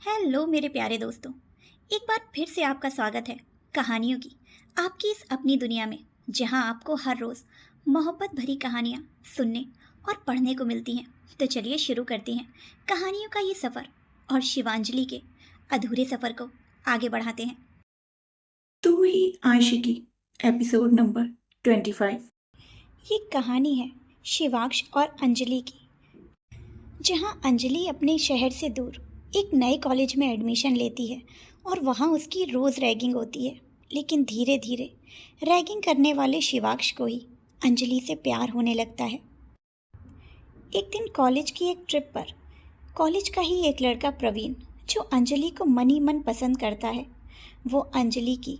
Hello मेरे प्यारे दोस्तों। एक बार फिर से आपका स्वागत है कहानियों की आपकी इस अपनी दुनिया में, जहां आपको हर रोज़ मोहब्बत भरी कहानियां सुनने और पढ़ने को मिलती हैं। तो चलिए शुरू करते हैं कहानियों का ये सफ़र और शिवांजलि के अधूरे सफ़र को आगे बढ़ाते हैं। तू ही आशिकी एपिसोड नंबर 25। ये कहानी है शिवांश और अंजलि की, जहां अंजलि अपने शहर से दूर एक नए कॉलेज में एडमिशन लेती है और वहां उसकी रोज़ रैगिंग होती है। लेकिन धीरे धीरे रैगिंग करने वाले शिवांश को ही अंजलि से प्यार होने लगता है। एक दिन कॉलेज की एक ट्रिप पर कॉलेज का ही एक लड़का प्रवीण, जो अंजलि को मन ही मन पसंद करता है, वो अंजलि की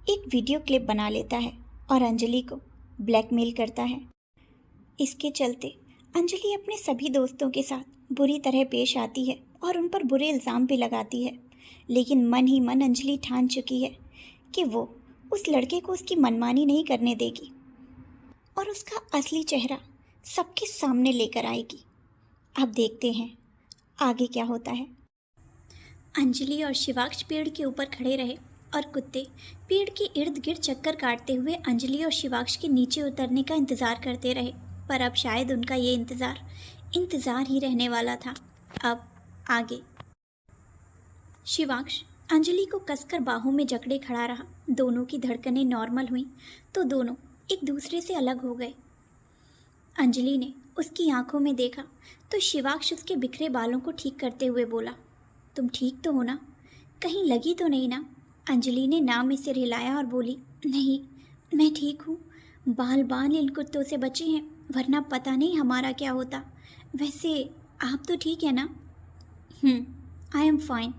एक वीडियो क्लिप बना लेता है और अंजलि को ब्लैकमेल करता है। इसके चलते अंजलि अपने सभी दोस्तों के साथ बुरी तरह पेश आती है और उन पर बुरे इल्ज़ाम भी लगाती है। लेकिन मन ही मन अंजलि ठान चुकी है कि वो उस लड़के को उसकी मनमानी नहीं करने देगी और उसका असली चेहरा सबके सामने लेकर आएगी। अब देखते हैं आगे क्या होता है। अंजलि और शिवांश पेड़ के ऊपर खड़े रहे और कुत्ते पेड़ के इर्द गिर्द चक्कर काटते हुए अंजलि और शिवांश के नीचे उतरने का इंतज़ार करते रहे। पर अब शायद उनका ये इंतज़ार ही रहने वाला था। अब आगे शिवांश अंजलि को कसकर बाहों में जकड़े खड़ा रहा। दोनों की धड़कनें नॉर्मल हुईं तो दोनों एक दूसरे से अलग हो गए। अंजलि ने उसकी आंखों में देखा तो शिवांश उसके बिखरे बालों को ठीक करते हुए बोला, तुम ठीक तो हो ना? कहीं लगी तो नहीं ना? अंजलि ने नाम में सिर हिलाया और बोली, नहीं, मैं ठीक हूँ। बाल बाल इन कुत्तों से बचे हैं, वरना पता नहीं हमारा क्या होता। वैसे आप तो ठीक है ना? I am fine.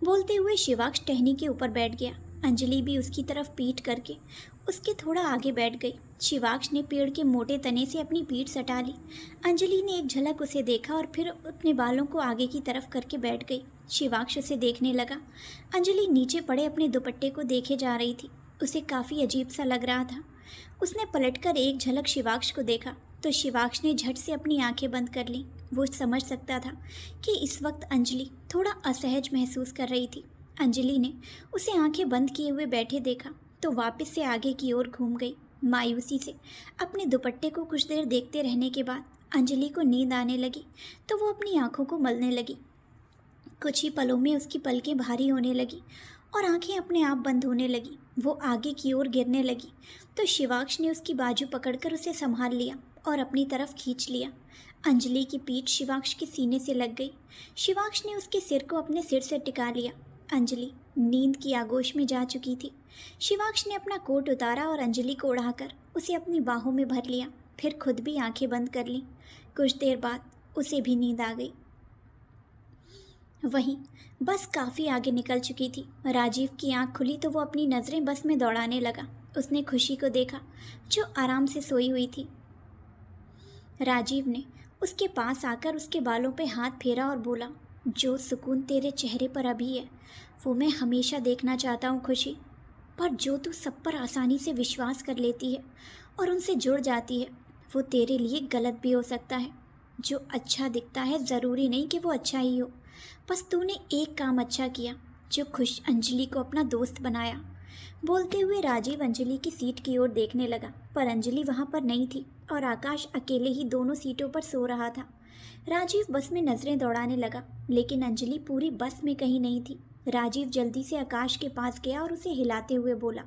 बोलते हुए शिवांश टहनी के ऊपर बैठ गया। अंजलि भी उसकी तरफ पीठ करके उसके थोड़ा आगे बैठ गई। शिवांश ने पेड़ के मोटे तने से अपनी पीठ सटा ली। अंजलि ने एक झलक उसे देखा और फिर अपने बालों को आगे की तरफ करके बैठ गई। शिवांश उसे देखने लगा। अंजलि नीचे पड़े अपने दुपट्टे को देखे जा रही थी। उसे काफ़ी अजीब सा लग रहा था। उसने पलटकर एक झलक शिवांश को देखा तो शिवांश ने झट से अपनी आंखें बंद कर लीं। वो समझ सकता था कि इस वक्त अंजलि थोड़ा असहज महसूस कर रही थी। अंजलि ने उसे आंखें बंद किए हुए बैठे देखा तो वापस से आगे की ओर घूम गई। मायूसी से अपने दुपट्टे को कुछ देर देखते रहने के बाद अंजलि को नींद आने लगी तो वो अपनी आंखों को मलने लगी। कुछ ही पलों में उसकी पलकें भारी होने लगी और आंखें अपने आप बंद होने लगी। वो आगे की ओर गिरने लगी तो शिवांश ने उसकी बाजू पकड़कर उसे संभाल लिया और अपनी तरफ खींच लिया। अंजलि की पीठ शिवांश के सीने से लग गई। शिवांश ने उसके सिर को अपने सिर से टिका लिया। अंजलि नींद की आगोश में जा चुकी थी। शिवांश ने अपना कोट उतारा और अंजलि को उड़ाकर उसे अपनी बाहों में भर लिया, फिर खुद भी आंखें बंद कर लीं। कुछ देर बाद उसे भी नींद आ गई। वहीं बस काफ़ी आगे निकल चुकी थी। राजीव की आंख खुली तो वो अपनी नज़रें बस में दौड़ाने लगा। उसने खुशी को देखा जो आराम से सोई हुई थी। राजीव ने उसके पास आकर उसके बालों पे हाथ फेरा और बोला, जो सुकून तेरे चेहरे पर अभी है वो मैं हमेशा देखना चाहता हूँ खुशी। पर जो तू सब पर आसानी से विश्वास कर लेती है और उनसे जुड़ जाती है, वो तेरे लिए गलत भी हो सकता है। जो अच्छा दिखता है ज़रूरी नहीं कि वो अच्छा ही हो। बस तूने एक काम अच्छा किया, जो खुश अंजलि को अपना दोस्त बनाया। बोलते हुए राजीव अंजलि की सीट की ओर देखने लगा, पर अंजलि वहाँ पर नहीं थी और आकाश अकेले ही दोनों सीटों पर सो रहा था। राजीव बस में नज़रें दौड़ाने लगा, लेकिन अंजलि पूरी बस में कहीं नहीं थी। राजीव जल्दी से आकाश के पास गया और उसे हिलाते हुए बोला,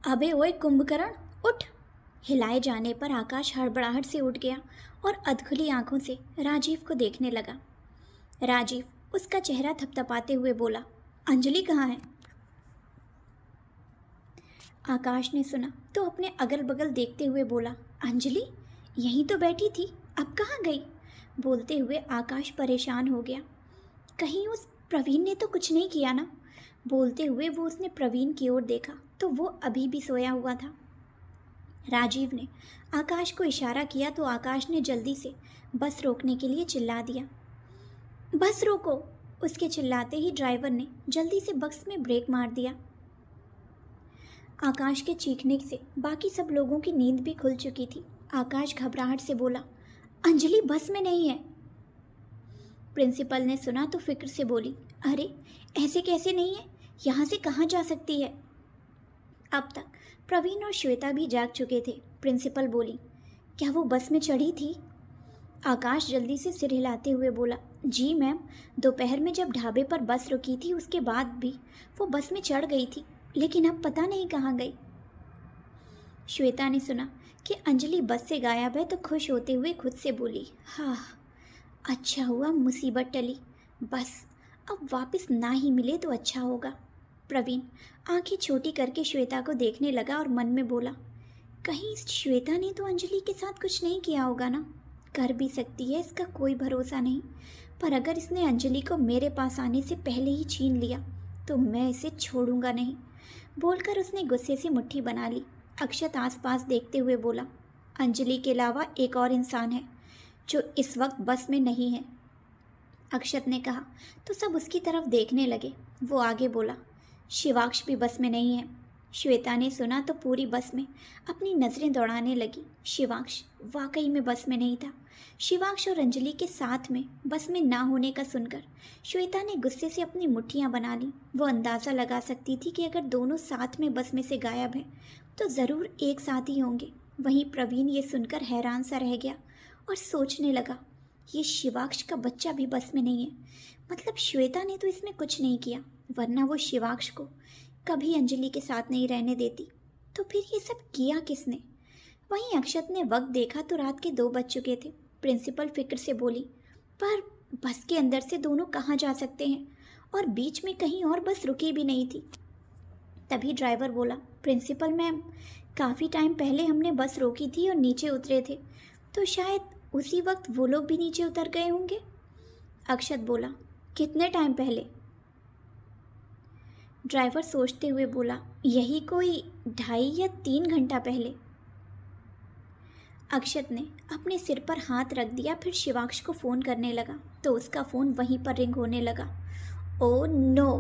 अबे ओए कुंभकर्ण, उठ। हिलाए जाने पर आकाश हड़बड़ाहट से उठ गया और अधखुली आंखों से राजीव को देखने लगा। राजीव उसका चेहरा थपथपाते हुए बोला, अंजलि कहाँ है? आकाश ने सुना तो अपने अगल बगल देखते हुए बोला, अंजलि यहीं तो बैठी थी, अब कहाँ गई? बोलते हुए आकाश परेशान हो गया। कहीं उस प्रवीण ने तो कुछ नहीं किया ना? बोलते हुए वो उसने प्रवीण की ओर देखा तो वो अभी भी सोया हुआ था। राजीव ने आकाश को इशारा किया तो आकाश ने जल्दी से बस रोकने के लिए चिल्ला दिया, बस रोको। उसके चिल्लाते ही ड्राइवर ने जल्दी से बस में ब्रेक मार दिया। आकाश के चीखने से बाकी सब लोगों की नींद भी खुल चुकी थी। आकाश घबराहट से बोला, अंजलि बस में नहीं है। प्रिंसिपल ने सुना तो फिक्र से बोली, अरे ऐसे कैसे नहीं है, यहाँ से कहाँ जा सकती है। अब तक प्रवीण और श्वेता भी जाग चुके थे। प्रिंसिपल बोली, क्या वो बस में चढ़ी थी? आकाश जल्दी से सिर हिलाते हुए बोला, जी मैम, दोपहर में जब ढाबे पर बस रुकी थी उसके बाद भी वो बस में चढ़ गई थी, लेकिन अब पता नहीं कहाँ गई। श्वेता ने सुना कि अंजलि बस से गायब है तो खुश होते हुए खुद से बोली, हाँ अच्छा हुआ मुसीबत टली, बस अब वापस ना ही मिले तो अच्छा होगा। प्रवीण आंखें छोटी करके श्वेता को देखने लगा और मन में बोला, कहीं श्वेता ने तो अंजलि के साथ कुछ नहीं किया होगा ना, कर भी सकती है, इसका कोई भरोसा नहीं। पर अगर इसने अंजलि को मेरे पास आने से पहले ही छीन लिया तो मैं इसे छोड़ूंगा नहीं, बोलकर उसने गुस्से से मुट्ठी बना ली। अक्षत आसपास देखते हुए बोला, अंजलि के अलावा एक और इंसान है जो इस वक्त बस में नहीं है। अक्षत ने कहा तो सब उसकी तरफ देखने लगे। वो आगे बोला, शिवाक्ष भी बस में नहीं है। श्वेता ने सुना तो पूरी बस में अपनी नज़रें दौड़ाने लगी। शिवाक्ष वाकई में बस में नहीं था। शिवाक्ष और अंजलि के साथ में बस में ना होने का सुनकर श्वेता ने गुस्से से अपनी मुट्ठियां बना ली। वो अंदाज़ा लगा सकती थी कि अगर दोनों साथ में बस में से गायब हैं तो ज़रूर एक साथ ही होंगे। वहीं प्रवीण ये सुनकर हैरान सा रह गया और सोचने लगा, ये शिवाक्ष का बच्चा भी बस में नहीं है, मतलब श्वेता ने तो इसमें कुछ नहीं किया, वरना वो शिवाक्ष को कभी अंजलि के साथ नहीं रहने देती। तो फिर ये सब किया किसने? वहीं अक्षत ने वक्त देखा तो रात के 2 बज चुके थे। प्रिंसिपल फिक्र से बोली, पर बस के अंदर से दोनों कहाँ जा सकते हैं, और बीच में कहीं और बस रुकी भी नहीं थी। तभी ड्राइवर बोला, प्रिंसिपल मैम, काफ़ी टाइम पहले हमने बस रोकी थी और नीचे उतरे थे, तो शायद उसी वक्त वो लोग भी नीचे उतर गए होंगे। अक्षत बोला, कितने टाइम पहले? ड्राइवर सोचते हुए बोला, यही कोई 2.5 या 3 घंटा पहले। अक्षत ने अपने सिर पर हाथ रख दिया, फिर शिवाक्ष को फ़ोन करने लगा तो उसका फ़ोन वहीं पर रिंग होने लगा। ओ नो,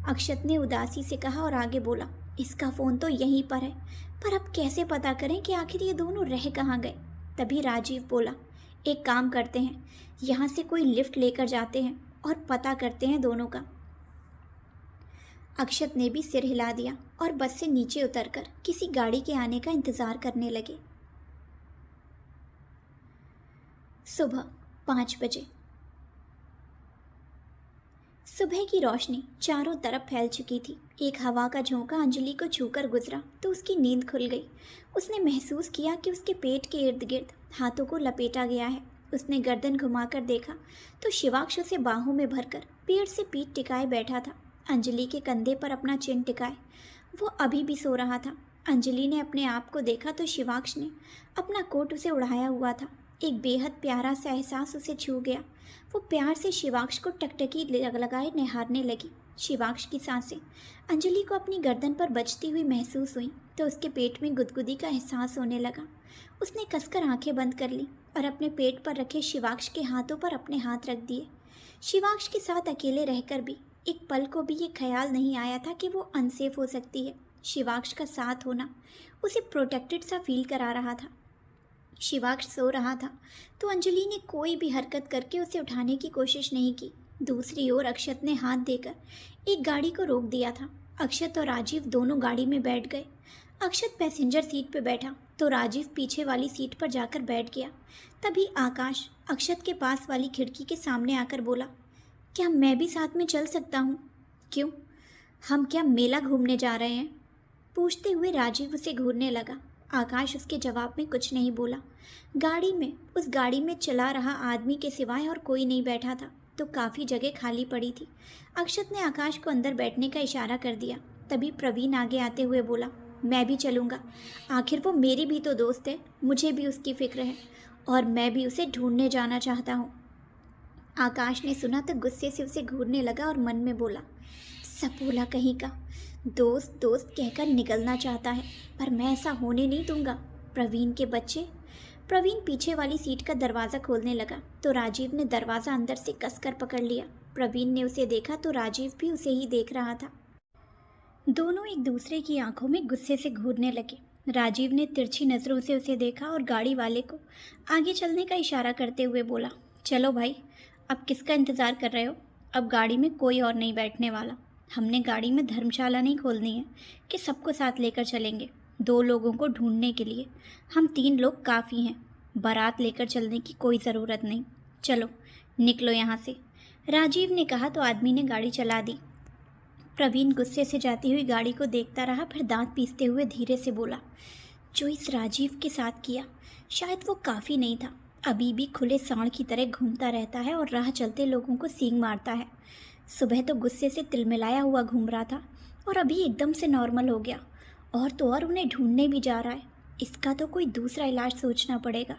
अक्षत ने उदासी से कहा और आगे बोला, इसका फ़ोन तो यहीं पर है, पर अब कैसे पता करें कि आखिर ये दोनों रह कहाँ गए। तभी राजीव बोला, एक काम करते हैं, यहाँ से कोई लिफ्ट लेकर जाते हैं और पता करते हैं दोनों का। अक्षत ने भी सिर हिला दिया और बस से नीचे उतरकर किसी गाड़ी के आने का इंतज़ार करने लगे। सुबह 5 बजे। सुबह की रोशनी चारों तरफ फैल चुकी थी। एक हवा का झोंका अंजलि को छूकर गुजरा तो उसकी नींद खुल गई। उसने महसूस किया कि उसके पेट के इर्द गिर्द हाथों को लपेटा गया है। उसने गर्दन घुमाकर देखा तो शिवाक्ष उसे बाहों में भरकर पेड़ से पीठ टिकाए बैठा था, अंजलि के कंधे पर अपना चिन टिकाए। वो अभी भी सो रहा था। अंजलि ने अपने आप को देखा तो शिवाक्ष ने अपना कोट उसे उड़ाया हुआ था। एक बेहद प्यारा सा एहसास उसे छू गया। वो प्यार से शिवाक्ष को टकटकी लगाए निहारने लगी। शिवाक्ष की सांसें अंजलि को अपनी गर्दन पर बजती हुई महसूस हुई तो उसके पेट में गुदगुदी का एहसास होने लगा। उसने कसकर आंखें बंद कर ली और अपने पेट पर रखे शिवाक्ष के हाथों पर अपने हाथ रख दिए। शिवाक्ष के साथ अकेले रहकर भी एक पल को भी ये ख्याल नहीं आया था कि वो अनसेफ हो सकती है। शिवाक्ष का साथ होना उसे प्रोटेक्टेड सा फील करा रहा था। शिवाक्ष सो रहा था तो अंजलि ने कोई भी हरकत करके उसे उठाने की कोशिश नहीं की। दूसरी ओर अक्षत ने हाथ देकर एक गाड़ी को रोक दिया था। अक्षत और राजीव दोनों गाड़ी में बैठ गए। अक्षत पैसेंजर सीट पर बैठा तो राजीव पीछे वाली सीट पर जाकर बैठ गया। तभी आकाश अक्षत के पास वाली खिड़की के सामने आकर बोला, क्या मैं भी साथ में चल सकता हूँ? क्यों, हम क्या मेला घूमने जा रहे हैं? पूछते हुए राजीव उसे घूरने लगा। आकाश उसके जवाब में कुछ नहीं बोला। उस गाड़ी में चला रहा आदमी के सिवाय और कोई नहीं बैठा था तो काफ़ी जगह खाली पड़ी थी। अक्षत ने आकाश को अंदर बैठने का इशारा कर दिया। तभी प्रवीण आगे आते हुए बोला, मैं भी चलूँगा, आखिर वो मेरी भी तो दोस्त है, मुझे भी उसकी फिक्र है और मैं भी उसे ढूंढने जाना चाहता हूँ। आकाश ने सुना तो गुस्से से उसे घूरने लगा और मन में बोला, सपोला कहीं का, दोस्त दोस्त कहकर निकलना चाहता है, पर मैं ऐसा होने नहीं दूंगा। प्रवीण के बच्चे। प्रवीण पीछे वाली सीट का दरवाज़ा खोलने लगा तो राजीव ने दरवाज़ा अंदर से कसकर पकड़ लिया। प्रवीण ने उसे देखा तो राजीव भी उसे ही देख रहा था। दोनों एक दूसरे की आंखों में गुस्से से घूरने लगे। राजीव ने तिरछी नज़रों से उसे देखा और गाड़ी वाले को आगे चलने का इशारा करते हुए बोला, चलो भाई, अब किसका इंतज़ार कर रहे हो? अब गाड़ी में कोई और नहीं बैठने वाला। हमने गाड़ी में धर्मशाला नहीं खोलनी है कि सबको साथ लेकर चलेंगे। 2 लोगों को ढूंढने के लिए हम 3 लोग काफ़ी हैं। बारात लेकर चलने की कोई ज़रूरत नहीं। चलो निकलो यहाँ से, राजीव ने कहा तो आदमी ने गाड़ी चला दी। प्रवीण गुस्से से जाती हुई गाड़ी को देखता रहा, फिर दांत पीसते हुए धीरे से बोला, जो इस राजीव के साथ किया शायद वो काफ़ी नहीं था। अभी भी खुले सांड की तरह घूमता रहता है और राह चलते लोगों को सींग मारता है। सुबह तो गुस्से से तिलमिलाया हुआ घूम रहा था और अभी एकदम से नॉर्मल हो गया। और तो और उन्हें ढूंढने भी जा रहा है। इसका तो कोई दूसरा इलाज सोचना पड़ेगा।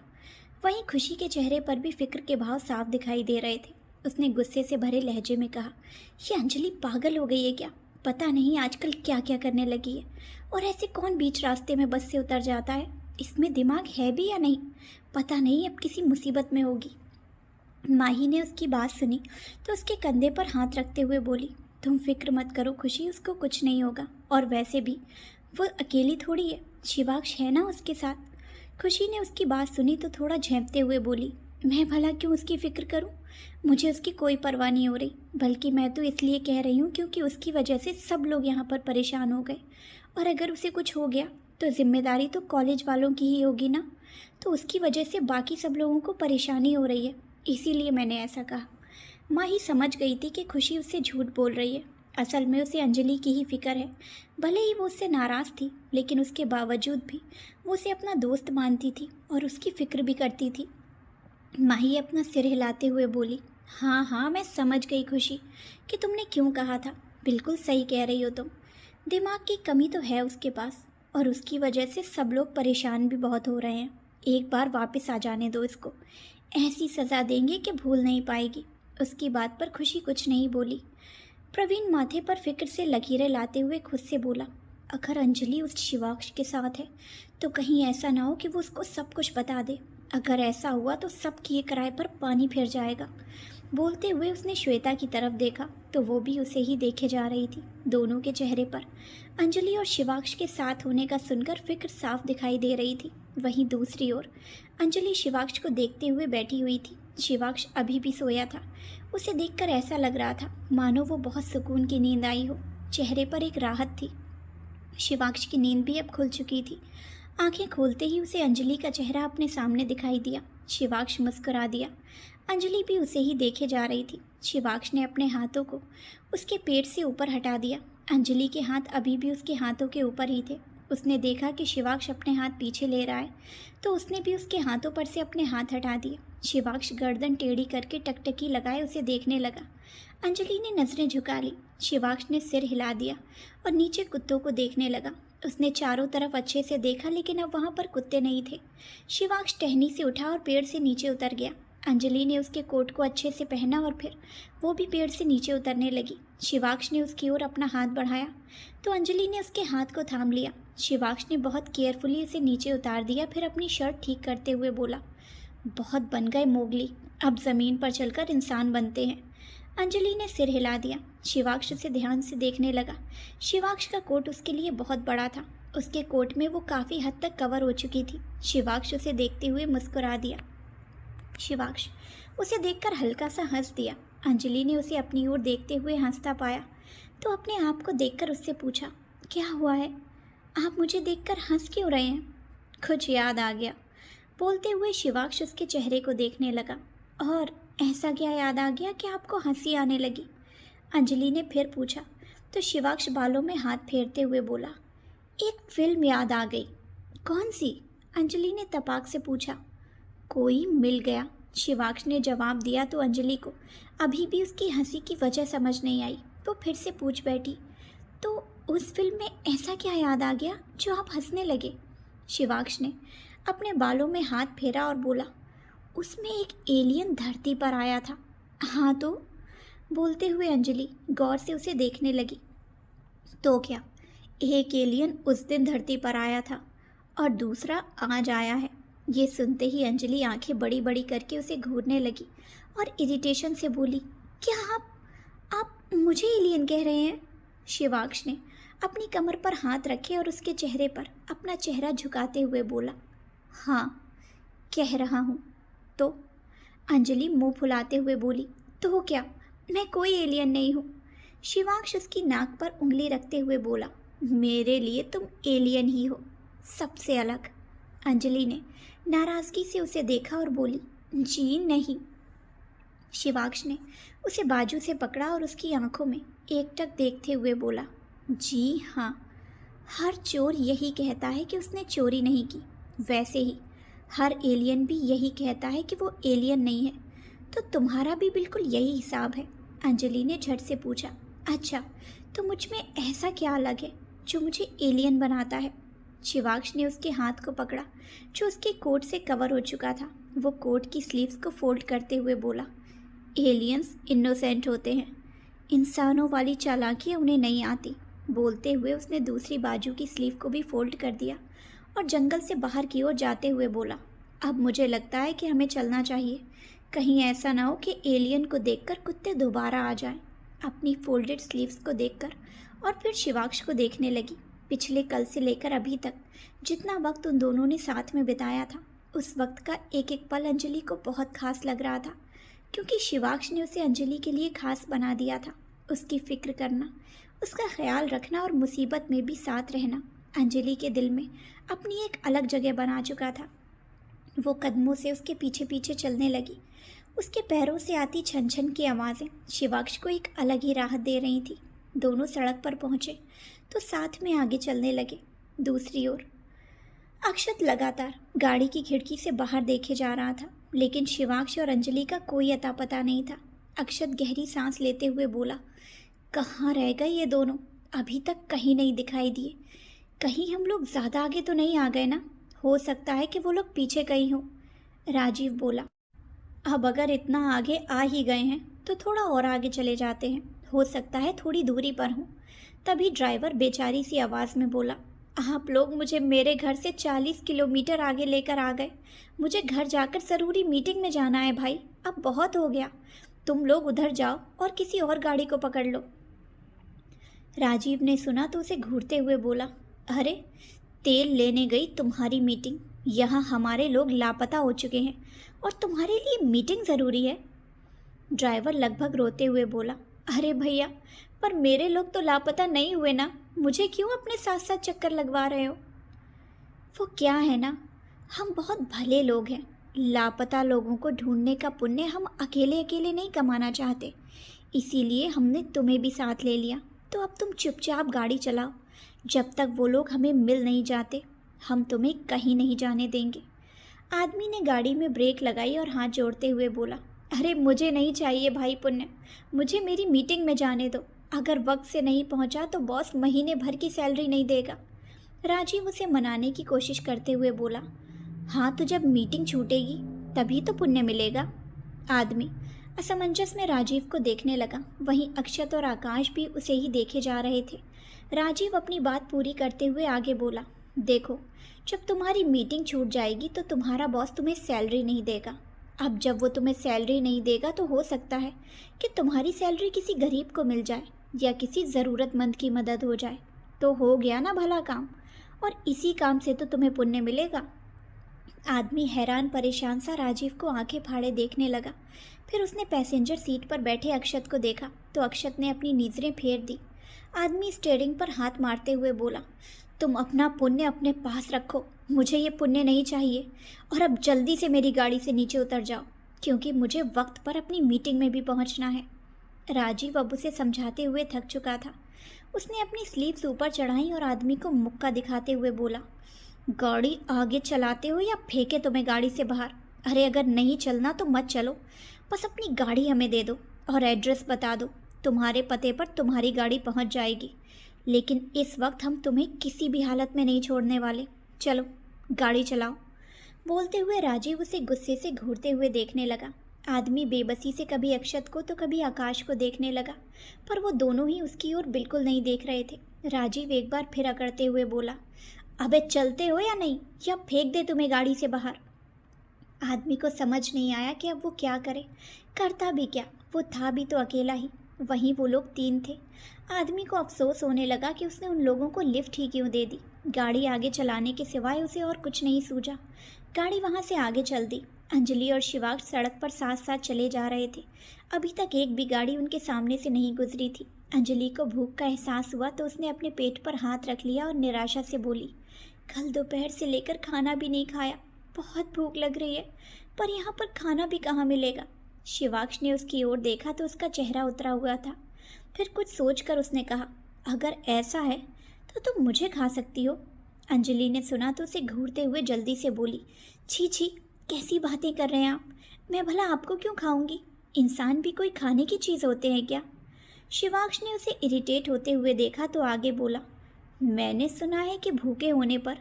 वहीं खुशी के चेहरे पर भी फिक्र के भाव साफ दिखाई दे रहे थे। उसने गुस्से से भरे लहजे में कहा, ये अंजलि पागल हो गई है क्या? पता नहीं आजकल क्या क्या करने लगी है। और ऐसे कौन बीच रास्ते में बस से उतर जाता है? इसमें दिमाग है भी या नहीं? पता नहीं अब किसी मुसीबत में होगी। माही ने उसकी बात सुनी तो उसके कंधे पर हाथ रखते हुए बोली, तुम फिक्र मत करो खुशी, उसको कुछ नहीं होगा। और वैसे भी वो अकेली थोड़ी है, शिवाक्ष है ना उसके साथ। खुशी ने उसकी बात सुनी तो थोड़ा झेंपते हुए बोली, मैं भला क्यों उसकी फिक्र करूं? मुझे उसकी कोई परवाह नहीं हो रही। बल्कि मैं तो इसलिए कह रही हूँ क्योंकि उसकी वजह से सब लोग यहाँ पर परेशान हो गए। और अगर उसे कुछ हो गया तो जिम्मेदारी तो कॉलेज वालों की ही होगी ना। तो उसकी वजह से बाकी सब लोगों को परेशानी हो रही है, इसीलिए मैंने ऐसा कहा। माही समझ गई थी कि खुशी उससे झूठ बोल रही है। असल में उसे अंजलि की ही फिक्र है। भले ही वो उससे नाराज़ थी, लेकिन उसके बावजूद भी वो उसे अपना दोस्त मानती थी और उसकी फिक्र भी करती थी। माही अपना सिर हिलाते हुए बोली, हाँ हाँ मैं समझ गई खुशी कि तुमने क्यों कहा था। बिल्कुल सही कह रही हो तुम। दिमाग की कमी तो है उसके पास और उसकी वजह से सब लोग परेशान भी बहुत हो रहे हैं। एक बार वापस आ जाने दो इसको, ऐसी सज़ा देंगे कि भूल नहीं पाएगी। उसकी बात पर खुशी कुछ नहीं बोली। प्रवीण माथे पर फिक्र से लकीरें लाते हुए खुद से बोला, अगर अंजलि उस शिवाक्ष के साथ है तो कहीं ऐसा ना हो कि वो उसको सब कुछ बता दे। अगर ऐसा हुआ तो सब किए कराए पर पानी फिर जाएगा। बोलते हुए उसने श्वेता की तरफ देखा तो वो भी उसे ही देखे जा रही थी। दोनों के चेहरे पर अंजलि और शिवाक्ष के साथ होने का सुनकर फिक्र साफ दिखाई दे रही थी। वहीं दूसरी ओर अंजलि शिवाक्ष को देखते हुए बैठी हुई थी। शिवाक्ष अभी भी सोया था। उसे देखकर ऐसा लग रहा था मानो वो बहुत सुकून की नींद आई हो। चेहरे पर एक राहत थी। शिवाक्ष की नींद भी अब खुल चुकी थी। आंखें खोलते ही उसे अंजलि का चेहरा अपने सामने दिखाई दिया। शिवाक्ष मुस्कुरा दिया। अंजलि भी उसे ही देखे जा रही थी। शिवाक्ष ने अपने हाथों को उसके पेट से ऊपर हटा दिया। अंजलि के हाथ अभी भी उसके हाथों के ऊपर ही थे। उसने देखा कि शिवाक्ष अपने हाथ पीछे ले रहा है तो उसने भी उसके हाथों पर से अपने हाथ हटा दिए। शिवाक्ष गर्दन टेढ़ी करके टकटकी लगाए उसे देखने लगा। अंजलि ने नज़रें झुका ली। शिवाक्ष ने सिर हिला दिया और नीचे कुत्तों को देखने लगा। उसने चारों तरफ अच्छे से देखा लेकिन अब वहाँ पर कुत्ते नहीं थे। शिवाक्ष टहनी से उठा और पेड़ से नीचे उतर गया। अंजलि ने उसके कोट को अच्छे से पहना और फिर वो भी पेड़ से नीचे उतरने लगी। शिवाक्ष ने उसकी ओर अपना हाथ बढ़ाया तो अंजलि ने उसके हाथ को थाम लिया। शिवाक्ष ने बहुत केयरफुली उसे नीचे उतार दिया, फिर अपनी शर्ट ठीक करते हुए बोला, बहुत बन गए मोगली, अब ज़मीन पर चलकर इंसान बनते हैं। अंजलि ने सिर हिला दिया। शिवाक्ष उसे ध्यान से देखने लगा। शिवाक्ष का कोट उसके लिए बहुत बड़ा था। उसके कोट में वो काफ़ी हद तक कवर हो चुकी थी। शिवाक्ष उसे देखते हुए मुस्कुरा दिया। शिवाक्ष उसे देखकर हल्का सा हंस दिया। अंजलि ने उसे अपनी ओर देखते हुए हंसता पाया तो अपने आप को देखकर उससे पूछा, क्या हुआ है? आप मुझे देखकर हंस क्यों रहे हैं? कुछ याद आ गया। बोलते हुए शिवाक्ष उसके चेहरे को देखने लगा। और ऐसा क्या याद आ गया कि आपको हंसी आने लगी? अंजलि ने फिर पूछा तो शिवाक्ष बालों में हाथ फेरते हुए बोला, एक फिल्म याद आ गई। कौन सी? अंजलि ने तपाक से पूछा। कोई मिल गया, शिवाक्ष ने जवाब दिया तो अंजलि को अभी भी उसकी हंसी की वजह समझ नहीं आई। वो फिर से पूछ बैठी, तो उस फिल्म में ऐसा क्या याद आ गया जो आप हंसने लगे? शिवाक्ष ने अपने बालों में हाथ फेरा और बोला, उसमें एक एलियन धरती पर आया था। हाँ तो? बोलते हुए अंजलि गौर से उसे देखने लगी। तो क्या, एक एलियन उस दिन धरती पर आया था और दूसरा आज आया है। ये सुनते ही अंजलि आंखें बड़ी बड़ी करके उसे घूरने लगी और इरिटेशन से बोली, क्या आप मुझे एलियन कह रहे हैं? शिवाक्ष ने अपनी कमर पर हाथ रखे और उसके चेहरे पर अपना चेहरा झुकाते हुए बोला, हाँ कह रहा हूँ। तो अंजलि मुंह फुलाते हुए बोली, तो क्या? मैं कोई एलियन नहीं हूँ। शिवांश उसकी नाक पर उंगली रखते हुए बोला, मेरे लिए तुम एलियन ही हो, सबसे अलग। अंजलि ने नाराजगी से उसे देखा और बोली, जी नहीं। शिवांश ने उसे बाजू से पकड़ा और उसकी आंखों में एकटक देखते हुए बोला, जी हाँ, हर चोर यही कहता है कि उसने चोरी नहीं की, वैसे ही हर एलियन भी यही कहता है कि वो एलियन नहीं है। तो तुम्हारा भी बिल्कुल यही हिसाब है? अंजलि ने झट से पूछा। अच्छा, तो मुझ में ऐसा क्या अलग है जो मुझे एलियन बनाता है? शिवांश ने उसके हाथ को पकड़ा जो उसके कोट से कवर हो चुका था। वो कोट की स्लीव्स को फोल्ड करते हुए बोला, एलियंस इनोसेंट होते हैं, इंसानों वाली चालाकियाँ उन्हें नहीं आती। बोलते हुए उसने दूसरी बाजू की स्लीव को भी फोल्ड कर दिया और जंगल से बाहर की ओर जाते हुए बोला, अब मुझे लगता है कि हमें चलना चाहिए। कहीं ऐसा ना हो कि एलियन को देखकर कुत्ते दोबारा आ जाएं। अपनी फोल्डेड स्लीव्स को देखकर और फिर शिवांश को देखने लगी। पिछले कल से लेकर अभी तक जितना वक्त उन दोनों ने साथ में बिताया था, उस वक्त का एक एक पल अंजलि को बहुत खास लग रहा था, क्योंकि शिवांश ने उसे अंजलि के लिए खास बना दिया था। उसकी फिक्र करना, उसका ख्याल रखना और मुसीबत में भी साथ रहना अंजलि के दिल में अपनी एक अलग जगह बना चुका था। वो कदमों से उसके पीछे पीछे चलने लगी। उसके पैरों से आती छन छन की आवाज़ें शिवांश को एक अलग ही राहत दे रही थी। दोनों सड़क पर पहुंचे तो साथ में आगे चलने लगे। दूसरी ओर अक्षत लगातार गाड़ी की खिड़की से बाहर देखे जा रहा था, लेकिन शिवांश और अंजलि का कोई अता पता नहीं था। अक्षत गहरी सांस लेते हुए बोला, कहाँ रह गए ये दोनों? अभी तक कहीं नहीं दिखाई दिए। कहीं हम लोग ज़्यादा आगे तो नहीं आ गए ना? हो सकता है कि वो लोग पीछे कहीं हों। राजीव बोला, अब अगर इतना आगे आ ही गए हैं तो थोड़ा और आगे चले जाते हैं, हो सकता है थोड़ी दूरी पर हों। तभी ड्राइवर बेचारी सी आवाज़ में बोला, आप लोग मुझे मेरे घर से 40 किलोमीटर आगे लेकर आ गए। मुझे घर जाकर ज़रूरी मीटिंग में जाना है भाई, अब बहुत हो गया। तुम लोग उधर जाओ और किसी और गाड़ी को पकड़ लो। राजीव ने सुना तो उसे घूरते हुए बोला, अरे तेल लेने गई तुम्हारी मीटिंग, यहाँ हमारे लोग लापता हो चुके हैं और तुम्हारे लिए मीटिंग ज़रूरी है? ड्राइवर लगभग रोते हुए बोला, अरे भैया, पर मेरे लोग तो लापता नहीं हुए ना, मुझे क्यों अपने साथ साथ चक्कर लगवा रहे हो? वो क्या है ना, हम बहुत भले लोग हैं। लापता लोगों को ढूंढने का पुण्य हम अकेले अकेले नहीं कमाना चाहते, इसीलिए हमने तुम्हें भी साथ ले लिया। तो अब तुम चुपचाप गाड़ी चलाओ, जब तक वो लोग हमें मिल नहीं जाते हम तुम्हें कहीं नहीं जाने देंगे। आदमी ने गाड़ी में ब्रेक लगाई और हाथ जोड़ते हुए बोला, अरे मुझे नहीं चाहिए भाई पुण्य, मुझे मेरी मीटिंग में जाने दो। अगर वक्त से नहीं पहुंचा तो बॉस महीने भर की सैलरी नहीं देगा। राजीव उसे मनाने की कोशिश करते हुए बोला, हाँ तो जब मीटिंग छूटेगी तभी तो पुण्य मिलेगा। आदमी असमंजस में राजीव को देखने लगा। वहीं अक्षत और आकाश भी उसे ही देखे जा रहे थे। राजीव अपनी बात पूरी करते हुए आगे बोला, देखो, जब तुम्हारी मीटिंग छूट जाएगी तो तुम्हारा बॉस तुम्हें सैलरी नहीं देगा। अब जब वो तुम्हें सैलरी नहीं देगा तो हो सकता है कि तुम्हारी सैलरी किसी गरीब को मिल जाए या किसी ज़रूरतमंद की मदद हो जाए, तो हो गया ना भला काम, और इसी काम से तो तुम्हें पुण्य मिलेगा। आदमी हैरान परेशान सा राजीव को आंखें फाड़े देखने लगा। फिर उसने पैसेंजर सीट पर बैठे अक्षत को देखा तो अक्षत ने अपनी नज़रें फेर दी। आदमी स्टीयरिंग पर हाथ मारते हुए बोला, तुम अपना पुण्य अपने पास रखो, मुझे ये पुण्य नहीं चाहिए। और अब जल्दी से मेरी गाड़ी से नीचे उतर जाओ, क्योंकि मुझे वक्त पर अपनी मीटिंग में भी पहुंचना है। राजीव अब उसे समझाते हुए थक चुका था। उसने अपनी स्लीव्स ऊपर चढ़ाई और आदमी को मुक्का दिखाते हुए बोला, गाड़ी आगे चलाते हो या फेंके तुम्हें गाड़ी से बाहर? अरे अगर नहीं चलना तो मत चलो, बस अपनी गाड़ी हमें दे दो और एड्रेस बता दो, तुम्हारे पते पर तुम्हारी गाड़ी पहुंच जाएगी। लेकिन इस वक्त हम तुम्हें किसी भी हालत में नहीं छोड़ने वाले। चलो गाड़ी चलाओ। बोलते हुए राजीव उसे गुस्से से घूरते हुए देखने लगा। आदमी बेबसी से कभी अक्षत को तो कभी आकाश को देखने लगा, पर वो दोनों ही उसकी ओर बिल्कुल नहीं देख रहे थे। राजीव एक बार फिर अकड़ते हुए बोला, अबे चलते हो या नहीं, या फेंक दे तुम्हें गाड़ी से बाहर? आदमी को समझ नहीं आया कि अब वो क्या करे। करता भी क्या, वो था भी तो अकेला ही। वहीं वो लोग 3 थे। आदमी को अफसोस होने लगा कि उसने उन लोगों को लिफ्ट ही क्यों दे दी। गाड़ी आगे चलाने के सिवाय उसे और कुछ नहीं सूझा। गाड़ी वहाँ से आगे चल दी। अंजलि और शिवांश सड़क पर साथ साथ चले जा रहे थे। अभी तक एक भी गाड़ी उनके सामने से नहीं गुजरी थी। अंजलि को भूख का एहसास हुआ तो उसने अपने पेट पर हाथ रख लिया और निराशा से बोली, कल दोपहर से लेकर खाना भी नहीं खाया, बहुत भूख लग रही है, पर यहाँ पर खाना भी कहाँ मिलेगा। शिवांश ने उसकी ओर देखा तो उसका चेहरा उतरा हुआ था। फिर कुछ सोचकर उसने कहा, अगर ऐसा है तो तुम मुझे खा सकती हो। अंजलि ने सुना तो उसे घूरते हुए जल्दी से बोली, छी छी, कैसी बातें कर रहे हैं आप, मैं भला आपको क्यों खाऊंगी, इंसान भी कोई खाने की चीज़ होते हैं क्या। शिवांश ने उसे इरिटेट होते हुए देखा तो आगे बोला, मैंने सुना है कि भूखे होने पर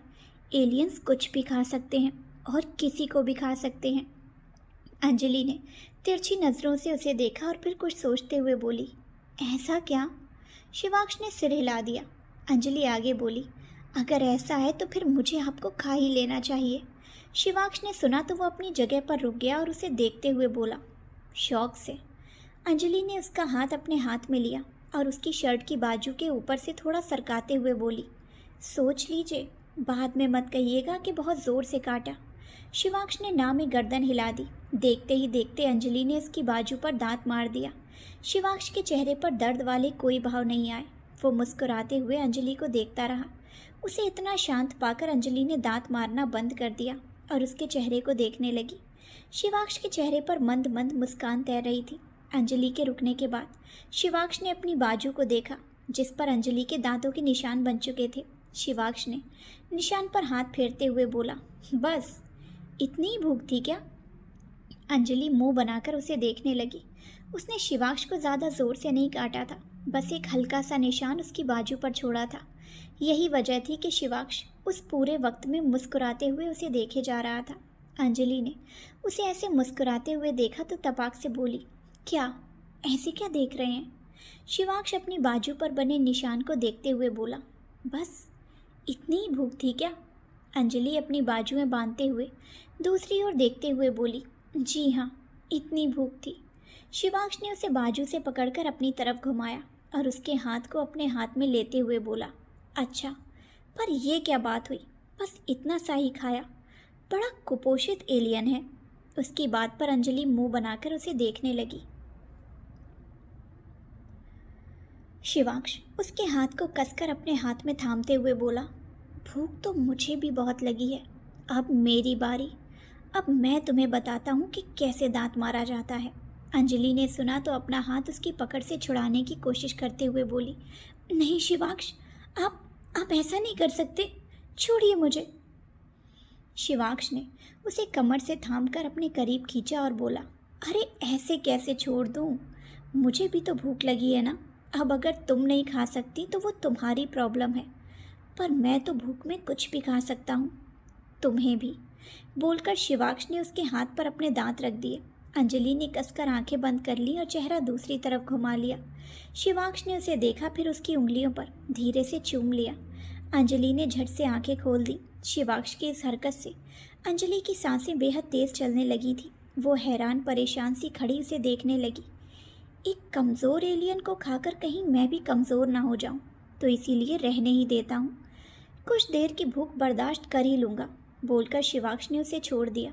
एलियंस कुछ भी खा सकते हैं और किसी को भी खा सकते हैं। अंजलि ने तिरछी नज़रों से उसे देखा और फिर कुछ सोचते हुए बोली, ऐसा क्या। शिवांश ने सिर हिला दिया। अंजलि आगे बोली, अगर ऐसा है तो फिर मुझे आपको खा ही लेना चाहिए। शिवांश ने सुना तो वो अपनी जगह पर रुक गया और उसे देखते हुए बोला, शौक से। अंजलि ने उसका हाथ अपने हाथ में लिया और उसकी शर्ट की बाजू के ऊपर से थोड़ा सरकाते हुए बोली, सोच लीजिए, बाद में मत कहिएगा कि बहुत ज़ोर से काटा। शिवांश ने ना में गर्दन हिला दी। देखते ही देखते अंजलि ने उसकी बाजू पर दांत मार दिया। शिवांश के चेहरे पर दर्द वाले कोई भाव नहीं आए। वो मुस्कुराते हुए अंजलि को देखता रहा। उसे इतना शांत पाकर अंजलि ने दांत मारना बंद कर दिया और उसके चेहरे को देखने लगी। शिवांश के चेहरे पर मंद मंद मुस्कान तैर रही थी। अंजलि के रुकने के बाद शिवांश ने अपनी बाजू को देखा जिस पर अंजलि के दांतों के निशान बन चुके थे। शिवांश ने निशान पर हाथ फेरते हुए बोला, बस इतनी ही भूख थी क्या। अंजलि मुंह बनाकर उसे देखने लगी। उसने शिवांश को ज़्यादा जोर से नहीं काटा था, बस एक हल्का सा निशान उसकी बाजू पर छोड़ा था। यही वजह थी कि शिवांश उस पूरे वक्त में मुस्कुराते हुए उसे देखे जा रहा था। अंजलि ने उसे ऐसे मुस्कुराते हुए देखा तो तपाक से बोली, क्या, ऐसे क्या देख रहे हैं। शिवांश अपनी बाजू पर बने निशान को देखते हुए बोला, बस इतनी ही भूख थी क्या। अंजलि अपनी बाजुएं बांधते हुए दूसरी ओर देखते हुए बोली, जी हाँ, इतनी भूख थी। शिवांश ने उसे बाजू से पकड़कर अपनी तरफ घुमाया और उसके हाथ को अपने हाथ में लेते हुए बोला, अच्छा, पर यह क्या बात हुई, बस इतना सा ही खाया, बड़ा कुपोषित एलियन है। उसकी बात पर अंजलि मुंह बनाकर उसे देखने लगी। शिवांश उसके हाथ को कसकर अपने हाथ में थामते हुए बोला, भूख तो मुझे भी बहुत लगी है, अब मेरी बारी, अब मैं तुम्हें बताता हूँ कि कैसे दांत मारा जाता है। अंजलि ने सुना तो अपना हाथ उसकी पकड़ से छुड़ाने की कोशिश करते हुए बोली, नहीं शिवांश, आप ऐसा नहीं कर सकते, छोड़िए मुझे। शिवांश ने उसे कमर से थामकर अपने करीब खींचा और बोला, अरे ऐसे कैसे छोड़ दूँ, मुझे भी तो भूख लगी है ना। अब अगर तुम नहीं खा सकती तो वो तुम्हारी प्रॉब्लम है, पर मैं तो भूख में कुछ भी खा सकता हूँ, तुम्हें भी। बोलकर शिवांश ने उसके हाथ पर अपने दांत रख दिए। अंजलि ने कसकर आंखें बंद कर ली और चेहरा दूसरी तरफ घुमा लिया। शिवांश ने उसे देखा, फिर उसकी उंगलियों पर धीरे से चूम लिया। अंजलि ने झट से आंखें खोल दी। शिवांश की इस हरकत से अंजलि की सांसें बेहद तेज चलने लगी थी। वो हैरान परेशान सी खड़ी उसे देखने लगी। एक कमज़ोर एलियन को खाकर कहीं मैं भी कमज़ोर ना हो जाऊं, तो इसीलिए रहने ही देता हूं, कुछ देर की भूख बर्दाश्त कर ही लूँगा। बोलकर शिवांश ने उसे छोड़ दिया।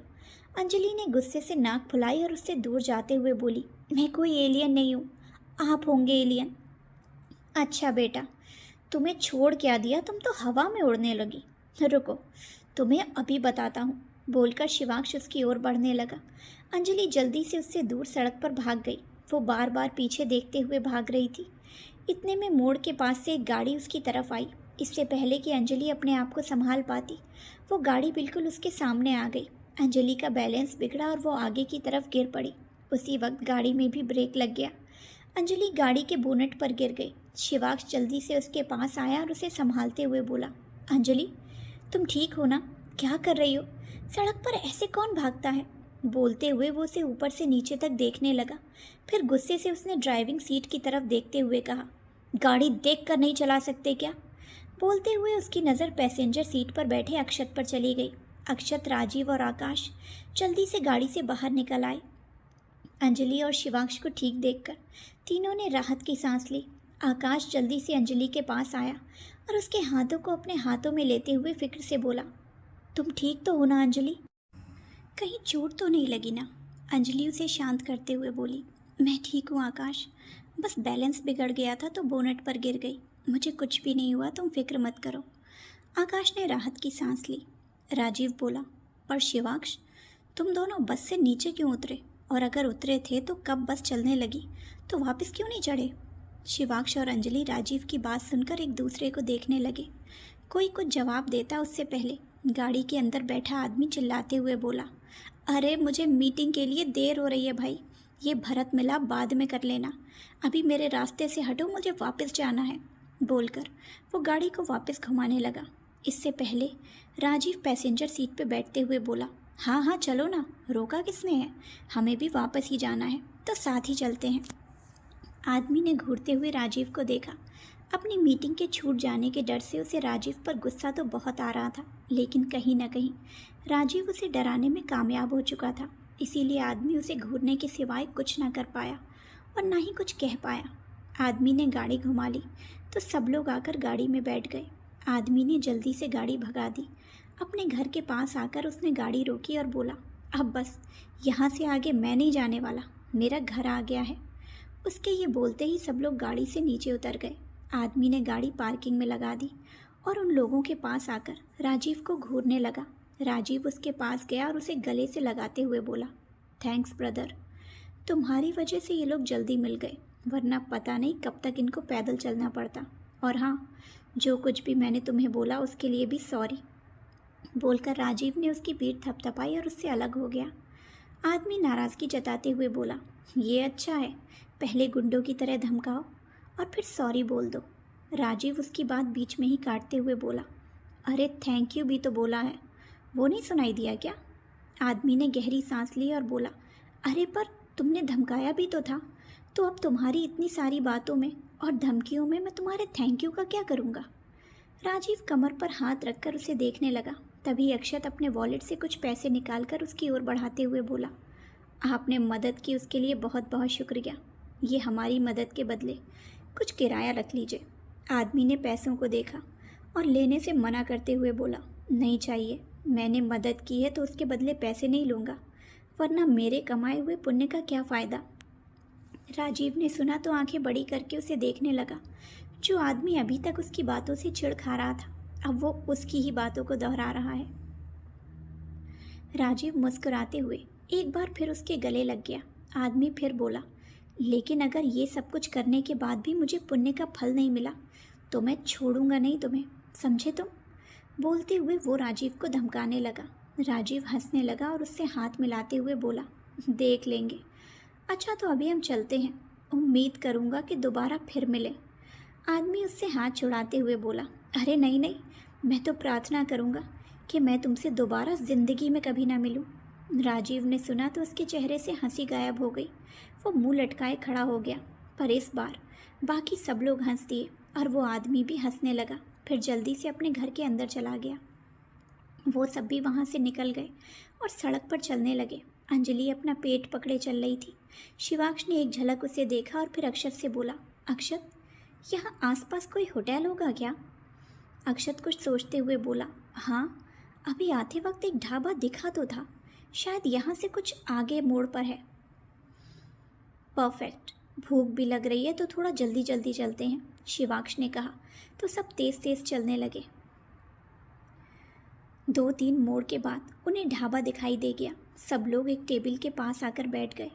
अंजलि ने गुस्से से नाक फुलाई और उससे दूर जाते हुए बोली, मैं कोई एलियन नहीं हूँ, आप होंगे एलियन। अच्छा बेटा, तुम्हें छोड़ क्या दिया, तुम तो हवा में उड़ने लगी। रुको, तुम्हें अभी बताता हूँ। बोलकर शिवांश उसकी ओर बढ़ने लगा। अंजलि जल्दी से उससे दूर सड़क पर भाग गई। वो बार बार पीछे देखते हुए भाग रही थी। इतने में मोड़ के पास से एक गाड़ी उसकी तरफ आई। इससे पहले कि अंजलि अपने आप को संभाल पाती, वो गाड़ी बिल्कुल उसके सामने आ गई। अंजलि का बैलेंस बिगड़ा और वो आगे की तरफ गिर पड़ी। उसी वक्त गाड़ी में भी ब्रेक लग गया। अंजलि गाड़ी के बोनट पर गिर गई। शिवांश जल्दी से उसके पास आया और उसे संभालते हुए बोला, अंजलि, तुम ठीक हो ना, क्या कर रही हो, सड़क पर ऐसे कौन भागता है। बोलते हुए वो उसे ऊपर से नीचे तक देखने लगा। फिर गुस्से से उसने ड्राइविंग सीट की तरफ देखते हुए कहा, गाड़ी देख कर नहीं चला सकते क्या। बोलते हुए उसकी नज़र पैसेंजर सीट पर बैठे अक्षत पर चली गई। अक्षत, राजीव और आकाश जल्दी से गाड़ी से बाहर निकल आए। अंजलि और शिवांश को ठीक देखकर तीनों ने राहत की सांस ली। आकाश जल्दी से अंजलि के पास आया और उसके हाथों को अपने हाथों में लेते हुए फिक्र से बोला, तुम ठीक तो हो ना अंजलि। कहीं चोट तो नहीं लगी ना? अंजलि उसे शांत करते हुए बोली। मैं ठीक हूँ आकाश, बस बैलेंस बिगड़ गया था तो बोनट पर गिर गई। मुझे कुछ भी नहीं हुआ, तुम फिक्र मत करो। आकाश ने राहत की सांस ली। राजीव बोला, पर शिवांश, तुम दोनों बस से नीचे क्यों उतरे? और अगर उतरे थे तो कब बस चलने लगी तो वापस क्यों नहीं चढ़े? शिवांश और अंजलि राजीव की बात सुनकर एक दूसरे को देखने लगे। कोई कुछ जवाब देता उससे पहले गाड़ी के अंदर बैठा आदमी चिल्लाते हुए बोला, अरे मुझे मीटिंग के लिए देर हो रही है भाई, ये भरत मिलाप बाद में कर लेना, अभी मेरे रास्ते से हटो, मुझे वापस जाना है। बोलकर वो गाड़ी को वापस घुमाने लगा। इससे पहले राजीव पैसेंजर सीट पर बैठते हुए बोला, हाँ हाँ चलो ना, रोका किसने है, हमें भी वापस ही जाना है तो साथ ही चलते हैं। आदमी ने घूरते हुए राजीव को देखा। अपनी मीटिंग के छूट जाने के डर से उसे राजीव पर गुस्सा तो बहुत आ रहा था, लेकिन कहीं न कहीं राजीव उसे डराने में कामयाब हो चुका था। इसीलिए आदमी उसे घूरने के सिवाय कुछ न कर पाया और न ही कुछ कह पाया। आदमी ने गाड़ी घुमा ली तो सब लोग आकर गाड़ी में बैठ गए। आदमी ने जल्दी से गाड़ी भगा दी। अपने घर के पास आकर उसने गाड़ी रोकी और बोला, अब बस यहाँ से आगे मैं नहीं जाने वाला, मेरा घर आ गया है। उसके ये बोलते ही सब लोग गाड़ी से नीचे उतर गए। आदमी ने गाड़ी पार्किंग में लगा दी और उन लोगों के पास आकर राजीव को घूरने लगा। राजीव उसके पास गया और उसे गले से लगाते हुए बोला, थैंक्स ब्रदर, तुम्हारी वजह से ये लोग जल्दी मिल गए, वरना पता नहीं कब तक इनको पैदल चलना पड़ता। और हाँ, जो कुछ भी मैंने तुम्हें बोला उसके लिए भी सॉरी। बोलकर राजीव ने उसकी पीठ थपथपाई और उससे अलग हो गया। आदमी नाराज़गी जताते हुए बोला, ये अच्छा है, पहले गुंडों की तरह धमकाओ और फिर सॉरी बोल दो। राजीव उसकी बात बीच में ही काटते हुए बोला, अरे थैंक यू भी तो बोला है, वो नहीं सुनाई दिया क्या? आदमी ने गहरी सांस ली और बोला, अरे पर तुमने धमकाया भी तो था, तो अब तुम्हारी इतनी सारी बातों में और धमकियों में मैं तुम्हारे थैंक यू का क्या करूँगा? राजीव कमर पर हाथ रखकर उसे देखने लगा। तभी अक्षत अपने वॉलेट से कुछ पैसे निकालकर उसकी ओर बढ़ाते हुए बोला, आपने मदद की उसके लिए बहुत बहुत शुक्रिया, ये हमारी मदद के बदले कुछ किराया रख लीजिए। आदमी ने पैसों को देखा और लेने से मना करते हुए बोला, नहीं चाहिए, मैंने मदद की है तो उसके बदले पैसे नहीं लूँगा, वरना मेरे कमाए हुए पुण्य का क्या फ़ायदा। राजीव ने सुना तो आंखें बड़ी करके उसे देखने लगा। जो आदमी अभी तक उसकी बातों से चिढ़ खा रहा था, अब वो उसकी ही बातों को दोहरा रहा है। राजीव मुस्कुराते हुए एक बार फिर उसके गले लग गया। आदमी फिर बोला, लेकिन अगर ये सब कुछ करने के बाद भी मुझे पुण्य का फल नहीं मिला तो मैं छोड़ूंगा नहीं तुम्हें, समझे तुम? बोलते हुए वो राजीव को धमकाने लगा। राजीव हंसने लगा और उससे हाथ मिलाते हुए बोला, देख लेंगे। अच्छा तो अभी हम चलते हैं, उम्मीद करूंगा कि दोबारा फिर मिले। आदमी उससे हाथ छुड़ाते हुए बोला, अरे नहीं नहीं, मैं तो प्रार्थना करूंगा कि मैं तुमसे दोबारा ज़िंदगी में कभी ना मिलूं। राजीव ने सुना तो उसके चेहरे से हंसी गायब हो गई। वो मुंह लटकाए खड़ा हो गया, पर इस बार बाकी सब लोग हंस दिए और वो आदमी भी हंसने लगा। फिर जल्दी से अपने घर के अंदर चला गया। वो सब भी वहाँ से निकल गए और सड़क पर चलने लगे। अंजलि अपना पेट पकड़े चल रही थी। शिवांश ने एक झलक उसे देखा और फिर अक्षत से बोला, अक्षत, यहाँ आसपास कोई होटल होगा क्या? अक्षत कुछ सोचते हुए बोला, हाँ, अभी आते वक्त एक ढाबा दिखा तो था, शायद यहाँ से कुछ आगे मोड़ पर है। परफेक्ट, भूख भी लग रही है तो थोड़ा जल्दी जल्दी चलते हैं, शिवांश ने कहा तो सब तेज तेज चलने लगे। 2-3 मोड़ के बाद उन्हें ढाबा दिखाई दे गया। सब लोग एक टेबल के पास आकर बैठ गए।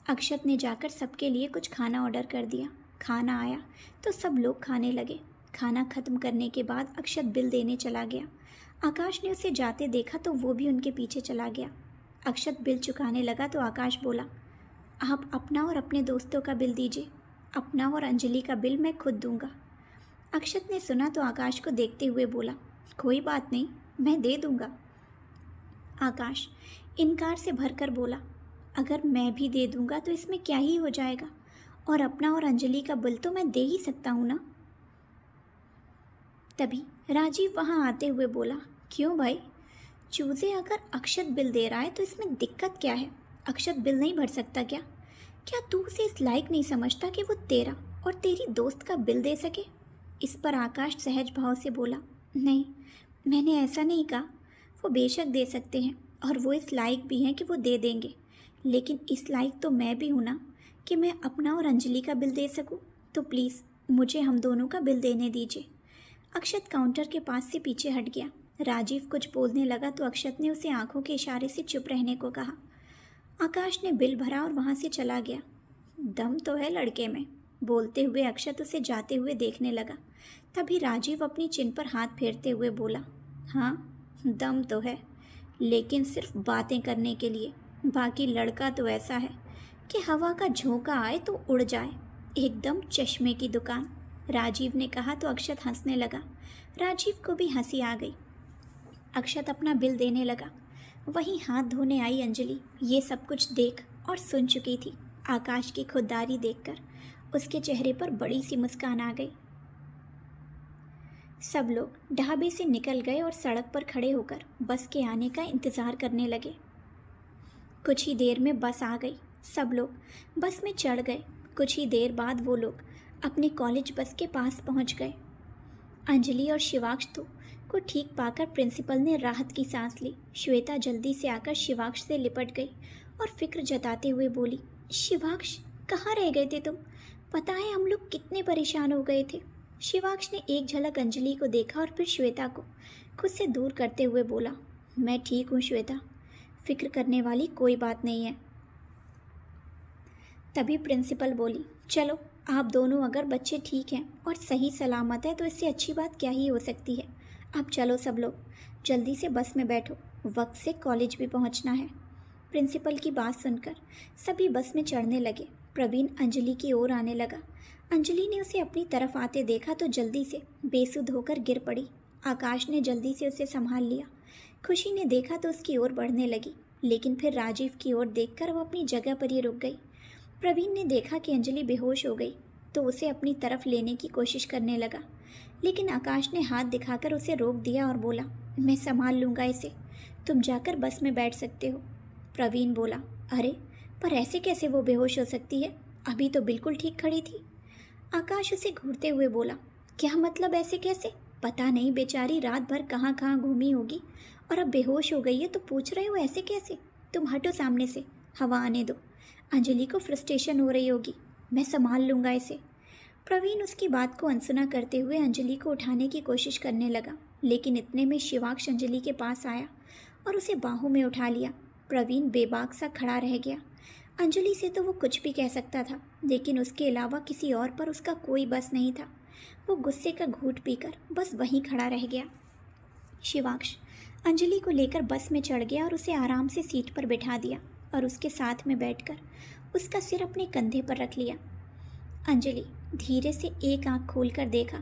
अक्षत ने जाकर सबके लिए कुछ खाना ऑर्डर कर दिया। खाना आया तो सब लोग खाने लगे। खाना खत्म करने के बाद अक्षत बिल देने चला गया। आकाश ने उसे जाते देखा तो वो भी उनके पीछे चला गया। अक्षत बिल चुकाने लगा तो आकाश बोला, आप अपना और अपने दोस्तों का बिल दीजिए, अपना और अंजलि का बिल मैं खुद दूंगा। अक्षत ने सुना तो आकाश को देखते हुए बोला, कोई बात नहीं, मैं दे दूंगा। आकाश इनकार से भरकर बोला, अगर मैं भी दे दूंगा तो इसमें क्या ही हो जाएगा, और अपना और अंजलि का बिल तो मैं दे ही सकता हूँ ना। तभी राजीव वहाँ आते हुए बोला, क्यों भाई, चूजे अगर अक्षत बिल दे रहा है तो इसमें दिक्कत क्या है? अक्षत बिल नहीं भर सकता क्या? क्या तू उसे इस लायक नहीं समझता कि वो तेरा और तेरी दोस्त का बिल दे सके? इस पर आकाश सहज भाव से बोला, नहीं, मैंने ऐसा नहीं कहा, वो बेशक दे सकते हैं, और वो इस लायक भी हैं कि वो दे देंगे, लेकिन इस लायक तो मैं भी हूँ ना कि मैं अपना और अंजलि का बिल दे सकूँ। तो प्लीज़ मुझे हम दोनों का बिल देने दीजिए। अक्षत काउंटर के पास से पीछे हट गया। राजीव कुछ बोलने लगा तो अक्षत ने उसे आंखों के इशारे से चुप रहने को कहा। आकाश ने बिल भरा और वहाँ से चला गया। दम तो है लड़के में, बोलते हुए अक्षत उसे जाते हुए देखने लगा। तभी राजीव अपनी चिन पर हाथ फेरते हुए बोला, हाँ दम तो है, लेकिन सिर्फ बातें करने के लिए। बाकी लड़का तो ऐसा है कि हवा का झोंका आए तो उड़ जाए, एकदम चश्मे की दुकान। राजीव ने कहा तो अक्षत हंसने लगा। राजीव को भी हंसी आ गई। अक्षत अपना बिल देने लगा। वहीं हाथ धोने आई अंजलि ये सब कुछ देख और सुन चुकी थी। आकाश की खुददारी देखकर उसके चेहरे पर बड़ी सी मुस्कान आ गई। सब लोग ढाबे से निकल गए और सड़क पर खड़े होकर बस के आने का इंतज़ार करने लगे। कुछ ही देर में बस आ गई। सब लोग बस में चढ़ गए। कुछ ही देर बाद वो लोग अपने कॉलेज बस के पास पहुंच गए। अंजलि और शिवाक्ष को ठीक पाकर प्रिंसिपल ने राहत की सांस ली। श्वेता जल्दी से आकर शिवाक्ष से लिपट गई और फिक्र जताते हुए बोली, शिवाक्ष कहाँ रह गए थे तुम? पता है हम लोग कितने परेशान हो गए थे। शिवाक्ष ने एक झलक अंजलि को देखा और फिर श्वेता को खुद से दूर करते हुए बोला, मैं ठीक हूँ श्वेता, फिक्र करने वाली कोई बात नहीं है। तभी प्रिंसिपल बोली, चलो आप दोनों अगर बच्चे ठीक हैं और सही सलामत है तो इससे अच्छी बात क्या ही हो सकती है। अब चलो सब लोग जल्दी से बस में बैठो, वक्त से कॉलेज भी पहुंचना है। प्रिंसिपल की बात सुनकर सभी बस में चढ़ने लगे। प्रवीण अंजलि की ओर आने लगा। अंजलि ने उसे अपनी तरफ आते देखा तो जल्दी से बेसुध होकर गिर पड़ी। आकाश ने जल्दी से उसे संभाल लिया। खुशी ने देखा तो उसकी ओर बढ़ने लगी, लेकिन फिर राजीव की ओर देखकर वो अपनी जगह पर ही रुक गई। प्रवीण ने देखा कि अंजलि बेहोश हो गई तो उसे अपनी तरफ लेने की कोशिश करने लगा, लेकिन आकाश ने हाथ दिखाकर उसे रोक दिया और बोला, मैं संभाल लूँगा इसे, तुम जाकर बस में बैठ सकते हो। प्रवीण बोला, अरे पर ऐसे कैसे वो बेहोश हो सकती है, अभी तो बिल्कुल ठीक खड़ी थी। आकाश उसे घूरते हुए बोला, क्या मतलब ऐसे कैसे? पता नहीं बेचारी रात भर कहाँ कहाँ घूमी होगी और अब बेहोश हो गई है तो पूछ रहे हो ऐसे कैसे? तुम हटो सामने से, हवा आने दो। अंजलि को फ्रस्ट्रेशन हो रही होगी, मैं संभाल लूँगा इसे। प्रवीण उसकी बात को अनसुना करते हुए अंजलि को उठाने की कोशिश करने लगा, लेकिन इतने में शिवाक्ष अंजलि के पास आया और उसे बाहों में उठा लिया। प्रवीण बेबाक सा खड़ा रह गया। अंजलि से तो वो कुछ भी कह सकता था, लेकिन उसके अलावा किसी और पर उसका कोई बस नहीं था। वो गुस्से का घूंट पीकर बस वहीं खड़ा रह गया। शिवाक्ष अंजलि को लेकर बस में चढ़ गया और उसे आराम से सीट पर बैठा दिया और उसके साथ में बैठकर उसका सिर अपने कंधे पर रख लिया। अंजलि धीरे से एक आंख खोलकर देखा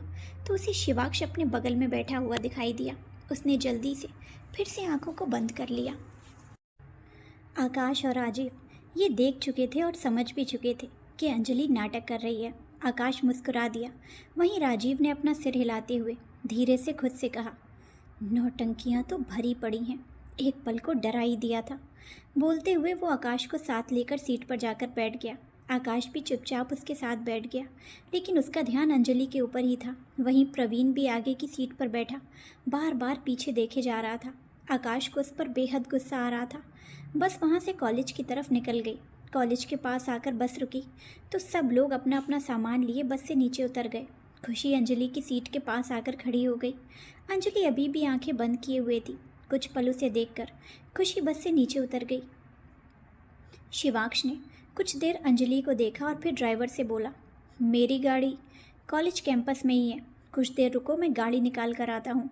तो उसे शिवाक्ष अपने बगल में बैठा हुआ दिखाई दिया। उसने जल्दी से फिर से आंखों को बंद कर लिया। आकाश और राजीव ये देख चुके थे और समझ भी चुके थे कि अंजलि नाटक कर रही है। आकाश मुस्कुरा दिया। वहीं राजीव ने अपना सिर हिलाते हुए धीरे से खुद से कहा, नौटंकियां तो भरी पड़ी हैं, एक पल को डरा ही दिया था। बोलते हुए वो आकाश को साथ लेकर सीट पर जाकर बैठ गया। आकाश भी चुपचाप उसके साथ बैठ गया, लेकिन उसका ध्यान अंजलि के ऊपर ही था। वहीं प्रवीण भी आगे की सीट पर बैठा बार बार पीछे देखे जा रहा था। आकाश को उस पर बेहद गुस्सा आ रहा था। बस वहाँ से कॉलेज की तरफ निकल गई। कॉलेज के पास आकर बस रुकी तो सब लोग अपना अपना सामान लिए बस से नीचे उतर गए। खुशी अंजलि की सीट के पास आकर खड़ी हो गई। अंजलि अभी भी आंखें बंद किए हुए थी। कुछ पल उसे देखकर खुशी बस से नीचे उतर गई। शिवाक्ष ने कुछ देर अंजलि को देखा और फिर ड्राइवर से बोला, मेरी गाड़ी कॉलेज कैंपस में ही है, कुछ देर रुको, मैं गाड़ी निकाल कर आता हूँ।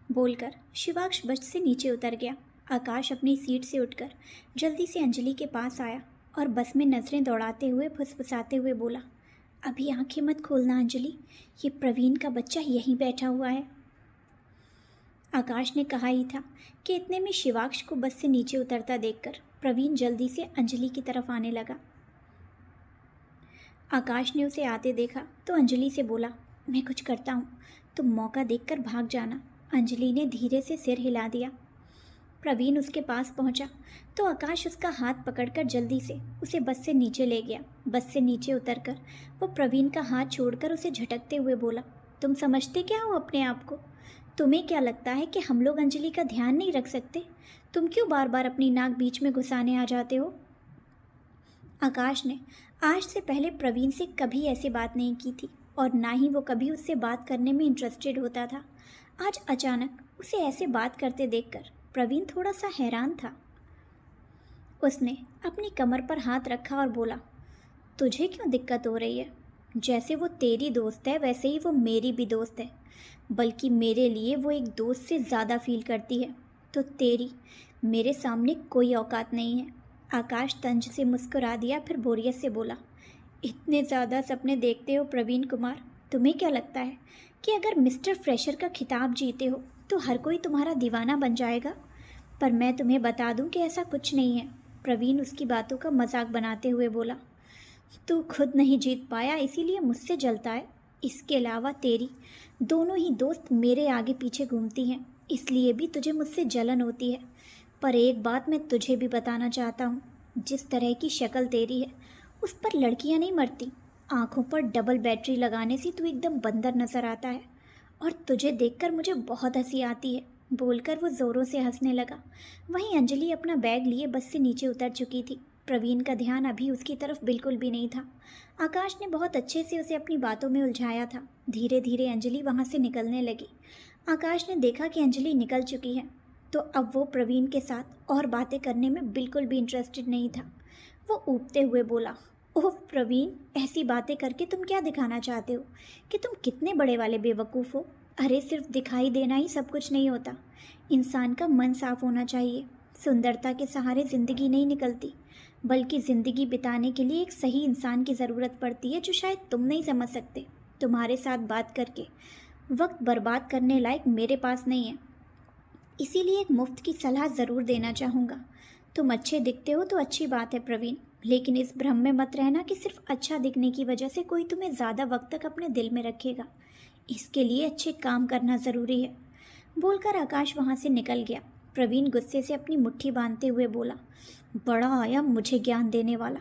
बोलकर शिवाक्ष बस से नीचे उतर गया। आकाश अपनी सीट से उठकर जल्दी से अंजलि के पास आया और बस में नज़रें दौड़ाते हुए फुसफुसाते हुए बोला, अभी आंखें मत खोलना अंजलि, ये प्रवीण का बच्चा यहीं बैठा हुआ है। आकाश ने कहा ही था कि इतने में शिवाक्ष को बस से नीचे उतरता देखकर प्रवीण जल्दी से अंजलि की तरफ आने लगा। आकाश ने उसे आते देखा तो अंजलि से बोला, मैं कुछ करता हूँ, तुम मौका देखकर भाग जाना। अंजलि ने धीरे से सिर हिला दिया। प्रवीण उसके पास पहुंचा तो आकाश उसका हाथ पकड़कर जल्दी से उसे बस से नीचे ले गया। बस से नीचे उतरकर वो प्रवीण का हाथ छोड़कर उसे झटकते हुए बोला, तुम समझते क्या हो अपने आप को? तुम्हें क्या लगता है कि हम लोग अंजलि का ध्यान नहीं रख सकते? तुम क्यों बार बार अपनी नाक बीच में घुसाने आ जाते हो? आकाश ने आज से पहले प्रवीण से कभी ऐसी बात नहीं की थी और ना ही वो कभी उससे बात करने में इंटरेस्टेड होता था। आज अचानक उसे ऐसे बात करते देखकर प्रवीण थोड़ा सा हैरान था। उसने अपनी कमर पर हाथ रखा और बोला, तुझे क्यों दिक्कत हो रही है? जैसे वो तेरी दोस्त है वैसे ही वो मेरी भी दोस्त है, बल्कि मेरे लिए वो एक दोस्त से ज़्यादा फील करती है। तो तेरी मेरे सामने कोई औकात नहीं है। आकाश तंज से मुस्कुरा दिया, फिर बोरियत से बोला, इतने ज़्यादा सपने देखते हो प्रवीण कुमार? तुम्हें क्या लगता है कि अगर मिस्टर फ्रेशर का खिताब जीते हो तो हर कोई तुम्हारा दीवाना बन जाएगा? पर मैं तुम्हें बता दूं कि ऐसा कुछ नहीं है। प्रवीण उसकी बातों का मजाक बनाते हुए बोला, तू खुद नहीं जीत पाया इसीलिए मुझसे जलता है। इसके अलावा तेरी दोनों ही दोस्त मेरे आगे पीछे घूमती हैं, इसलिए भी तुझे मुझसे जलन होती है। पर एक बात मैं तुझे भी बताना चाहता हूँ, जिस तरह की शक्ल तेरी है उस पर लड़कियाँ नहीं मरती। आँखों पर डबल बैटरी लगाने से तू एकदम बंदर नजर आता है और तुझे देखकर मुझे बहुत हंसी आती है। बोलकर वो ज़ोरों से हंसने लगा। वहीं अंजलि अपना बैग लिए बस से नीचे उतर चुकी थी। प्रवीण का ध्यान अभी उसकी तरफ बिल्कुल भी नहीं था। आकाश ने बहुत अच्छे से उसे अपनी बातों में उलझाया था। धीरे धीरे अंजलि वहाँ से निकलने लगी। आकाश ने देखा कि अंजलि निकल चुकी है, तो अब वो प्रवीण के साथ और बातें करने में बिल्कुल भी इंटरेस्टेड नहीं था। वो ऊबते हुए बोला, ओह प्रवीण, ऐसी बातें करके तुम क्या दिखाना चाहते हो कि तुम कितने बड़े वाले बेवकूफ़ हो? अरे सिर्फ दिखाई देना ही सब कुछ नहीं होता। इंसान का मन साफ होना चाहिए। सुंदरता के सहारे ज़िंदगी नहीं निकलती, बल्कि ज़िंदगी बिताने के लिए एक सही इंसान की ज़रूरत पड़ती है, जो शायद तुम नहीं समझ सकते। तुम्हारे साथ बात करके वक्त बर्बाद करने लायक मेरे पास नहीं है, इसीलिए एक मुफ्त की सलाह ज़रूर देना चाहूँगा। तुम अच्छे दिखते हो तो अच्छी बात है प्रवीण, लेकिन इस भ्रम में मत रहना कि सिर्फ अच्छा दिखने की वजह से कोई तुम्हें ज़्यादा वक्त तक अपने दिल में रखेगा। इसके लिए अच्छे काम करना ज़रूरी है। बोलकर आकाश वहाँ से निकल गया। प्रवीण गुस्से से अपनी मुट्ठी बांधते हुए बोला, बड़ा आया मुझे ज्ञान देने वाला,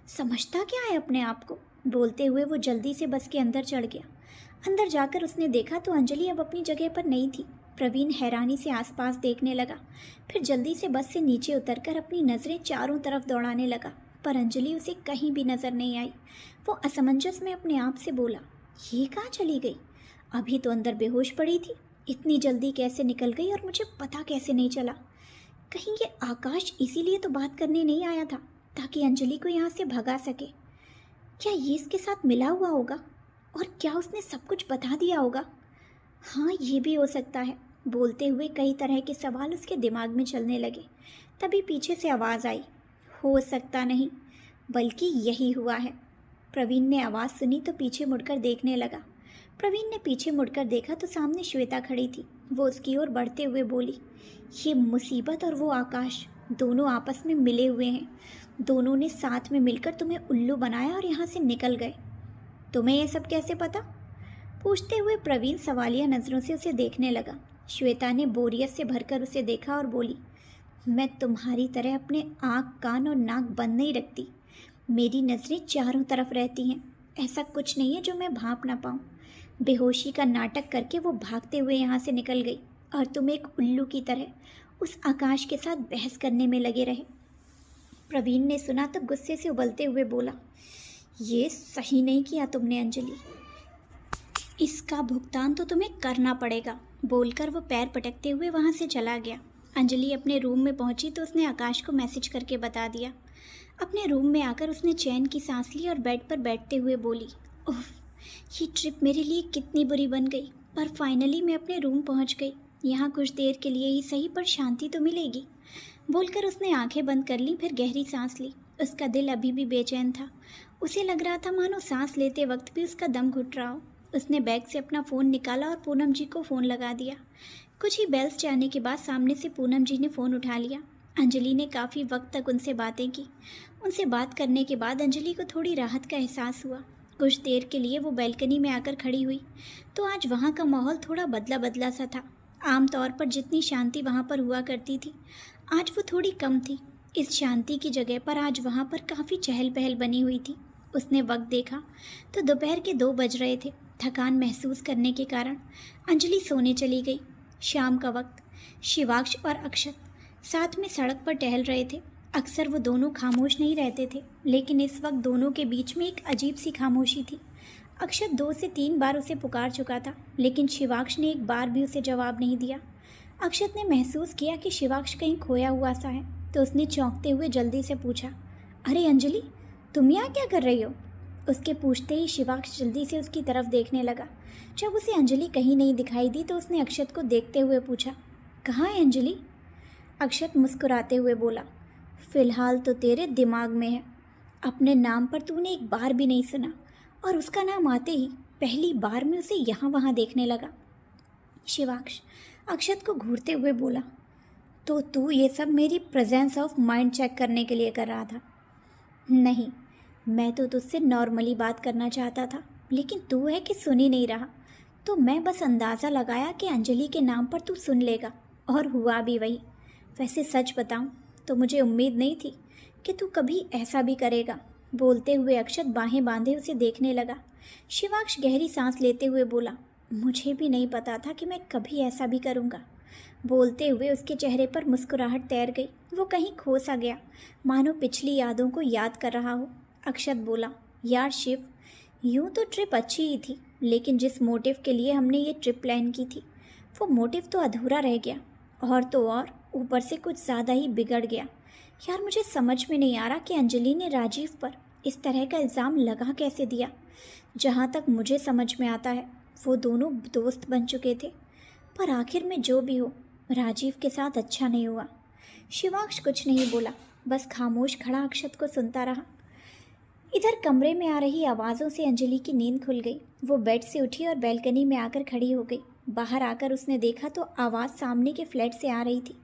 समझता क्या है अपने आप को? बोलते हुए वो जल्दी से बस के अंदर चढ़ गया। अंदर जाकर उसने देखा तो अंजलि अब अपनी जगह पर नहीं थी। प्रवीण हैरानी से आसपास देखने लगा, फिर जल्दी से बस से नीचे उतरकर अपनी नज़रें चारों तरफ दौड़ाने लगा, पर अंजलि उसे कहीं भी नज़र नहीं आई। वो असमंजस में अपने आप से बोला, ये कहाँ चली गई? अभी तो अंदर बेहोश पड़ी थी, इतनी जल्दी कैसे निकल गई और मुझे पता कैसे नहीं चला? कहीं ये आकाश इसीलिए तो बात करने नहीं आया था ताकि अंजलि को यहाँ से भगा सके? क्या ये इसके साथ मिला हुआ होगा और क्या उसने सब कुछ बता दिया होगा? हाँ, ये भी हो सकता है। बोलते हुए कई तरह के सवाल उसके दिमाग में चलने लगे। तभी पीछे से आवाज़ आई, हो सकता नहीं बल्कि यही हुआ है। प्रवीण ने आवाज़ सुनी तो पीछे मुड़कर देखने लगा। प्रवीण ने पीछे मुड़कर देखा तो सामने श्वेता खड़ी थी। वो उसकी ओर बढ़ते हुए बोली, ये मुसीबत और वो आकाश दोनों आपस में मिले हुए हैं। दोनों ने साथ में मिलकर तुम्हें उल्लू बनाया और यहाँ से निकल गए। तुम्हें ये सब कैसे पता? पूछते हुए प्रवीण सवालिया नज़रों से उसे देखने लगा। श्वेता ने बोरियत से भरकर उसे देखा और बोली, मैं तुम्हारी तरह अपने आँख कान और नाक बंद नहीं रखती। मेरी नज़रें चारों तरफ रहती हैं। ऐसा कुछ नहीं है जो मैं भांप ना पाऊँ। बेहोशी का नाटक करके वो भागते हुए यहाँ से निकल गई और तुम एक उल्लू की तरह उस आकाश के साथ बहस करने में लगे रहे। प्रवीण ने सुना तो गुस्से से उबलते हुए बोला, ये सही नहीं किया तुमने अंजलि, इसका भुगतान तो तुम्हें करना पड़ेगा। बोलकर वो पैर पटकते हुए वहाँ से चला गया। अंजलि अपने रूम में पहुंची तो उसने आकाश को मैसेज करके बता दिया। अपने रूम में आकर उसने चैन की सांस ली और बेड पर बैठते हुए बोली, ओह, ये ट्रिप मेरे लिए कितनी बुरी बन गई, पर फाइनली मैं अपने रूम पहुंच गई। यहाँ कुछ देर के लिए ही सही पर शांति तो मिलेगी। बोलकर उसने आंखें बंद कर ली, फिर गहरी सांस ली। उसका दिल अभी भी बेचैन था। उसे लग रहा था मानो सांस लेते वक्त भी उसका दम घुट रहा हो। उसने बैग से अपना फ़ोन निकाला और पूनम जी को फ़ोन लगा दिया। कुछ ही बेल्स जाने के बाद सामने से पूनम जी ने फ़ोन उठा लिया। अंजलि ने काफ़ी वक्त तक उनसे बातें की। उनसे बात करने के बाद अंजलि को थोड़ी राहत का एहसास हुआ। कुछ देर के लिए वो बैल्कनी में आकर खड़ी हुई तो आज वहाँ का माहौल थोड़ा बदला बदला सा था। आमतौर पर जितनी शांति वहाँ पर हुआ करती थी, आज वो थोड़ी कम थी। इस शांति की जगह पर आज वहाँ पर काफ़ी चहल पहल बनी हुई थी। उसने वक्त देखा तो दोपहर के 2 बज रहे थे। थकान महसूस करने के कारण अंजलि सोने चली गई। शाम का वक्त। शिवाक्ष और अक्षत साथ में सड़क पर टहल रहे थे। अक्सर वो दोनों खामोश नहीं रहते थे, लेकिन इस वक्त दोनों के बीच में एक अजीब सी खामोशी थी। अक्षत 2 से 3 बार उसे पुकार चुका था, लेकिन शिवाक्ष ने एक बार भी उसे जवाब नहीं दिया। अक्षत ने महसूस किया कि शिवाक्ष कहीं खोया हुआ सा है, तो उसने चौंकते हुए जल्दी से पूछा, अरे अंजलि, तुम यहाँ क्या कर रही हो? उसके पूछते ही शिवाक्ष जल्दी से उसकी तरफ देखने लगा। जब उसे अंजलि कहीं नहीं दिखाई दी तो उसने अक्षत को देखते हुए पूछा, कहाँ है अंजलि? अक्षत मुस्कुराते हुए बोला, फिलहाल तो तेरे दिमाग में है। अपने नाम पर तूने एक बार भी नहीं सुना, और उसका नाम आते ही पहली बार में उसे यहाँ वहाँ देखने लगा। शिवाक्ष अक्षत को घूरते हुए बोला, तो तू ये सब मेरी प्रेजेंस ऑफ माइंड चेक करने के लिए कर रहा था? नहीं, मैं तो तुझसे नॉर्मली बात करना चाहता था, लेकिन तू है कि सुन ही नहीं रहा। तो मैं बस अंदाज़ा लगाया कि अंजलि के नाम पर तू सुन लेगा, और हुआ भी वही। वैसे सच बताऊं तो मुझे उम्मीद नहीं थी कि तू कभी ऐसा भी करेगा। बोलते हुए अक्षत बाहें बांधे उसे देखने लगा। शिवाक्ष गहरी सांस लेते हुए बोला, मुझे भी नहीं पता था कि मैं कभी ऐसा भी करूँगा। बोलते हुए उसके चेहरे पर मुस्कुराहट तैर गई। वो कहीं खो सा गया, मानो पिछली यादों को याद कर रहा हो। अक्षत बोला, यार शिव, यूं तो ट्रिप अच्छी ही थी, लेकिन जिस मोटिव के लिए हमने ये ट्रिप प्लान की थी वो मोटिव तो अधूरा रह गया, और तो और ऊपर से कुछ ज़्यादा ही बिगड़ गया। यार मुझे समझ में नहीं आ रहा कि अंजलि ने राजीव पर इस तरह का इल्ज़ाम लगा कैसे दिया। जहाँ तक मुझे समझ में आता है वो दोनों दोस्त बन चुके थे, पर आखिर में जो भी हो राजीव के साथ अच्छा नहीं हुआ। शिवाक्ष कुछ नहीं बोला, बस खामोश खड़ा अक्षत को सुनता रहा। इधर कमरे में आ रही आवाज़ों से अंजलि की नींद खुल गई। वो बेड से उठी और बैल्कनी में आकर खड़ी हो गई। बाहर आकर उसने देखा तो आवाज़ सामने के फ्लैट से आ रही थी।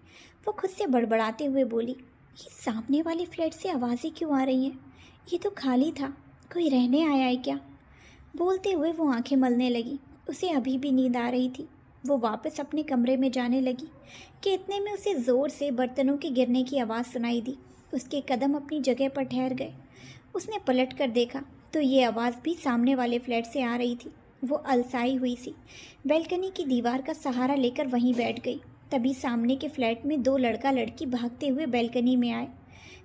वो खुद से बड़बड़ाते हुए बोली, ये सामने वाले फ्लैट से आवाज़ें क्यों आ रही हैं? ये तो खाली था, कोई रहने आया है क्या? बोलते हुए वो आंखें मलने लगी। उसे अभी भी नींद आ रही थी। वो वापस अपने कमरे में जाने लगी कि इतने में उसे ज़ोर से बर्तनों के गिरने की आवाज़ सुनाई दी। उसके कदम अपनी जगह पर ठहर गए। उसने पलट कर देखा तो ये आवाज़ भी सामने वाले फ्लैट से आ रही थी। वो अलसाई हुई सी बैल्कनी की दीवार का सहारा लेकर वहीं बैठ गई। तभी सामने के फ्लैट में 2 लड़का लड़की भागते हुए बैल्कनी में आए।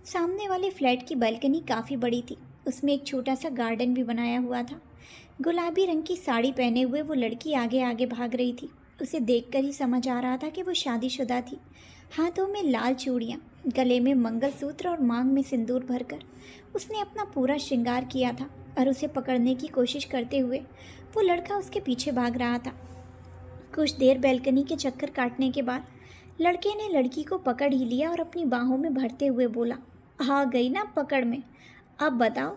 सामने वाले फ्लैट की बैल्कनी काफ़ी बड़ी थी। उसमें एक छोटा सा गार्डन भी बनाया हुआ था। गुलाबी रंग की साड़ी पहने हुए वो लड़की आगे आगे भाग रही थी। उसे देखकर ही समझ आ रहा था कि वो शादीशुदा थी। हाथों में लाल चूड़ियाँ, गले में मंगलसूत्र और मांग में सिंदूर भरकर उसने अपना पूरा श्रृंगार किया था, और उसे पकड़ने की कोशिश करते हुए वो लड़का उसके पीछे भाग रहा था। कुछ देर बैल्कनी के चक्कर काटने के बाद लड़के ने लड़की को पकड़ ही लिया और अपनी बाहों में भरते हुए बोला, आ गई ना पकड़ में, अब बताओ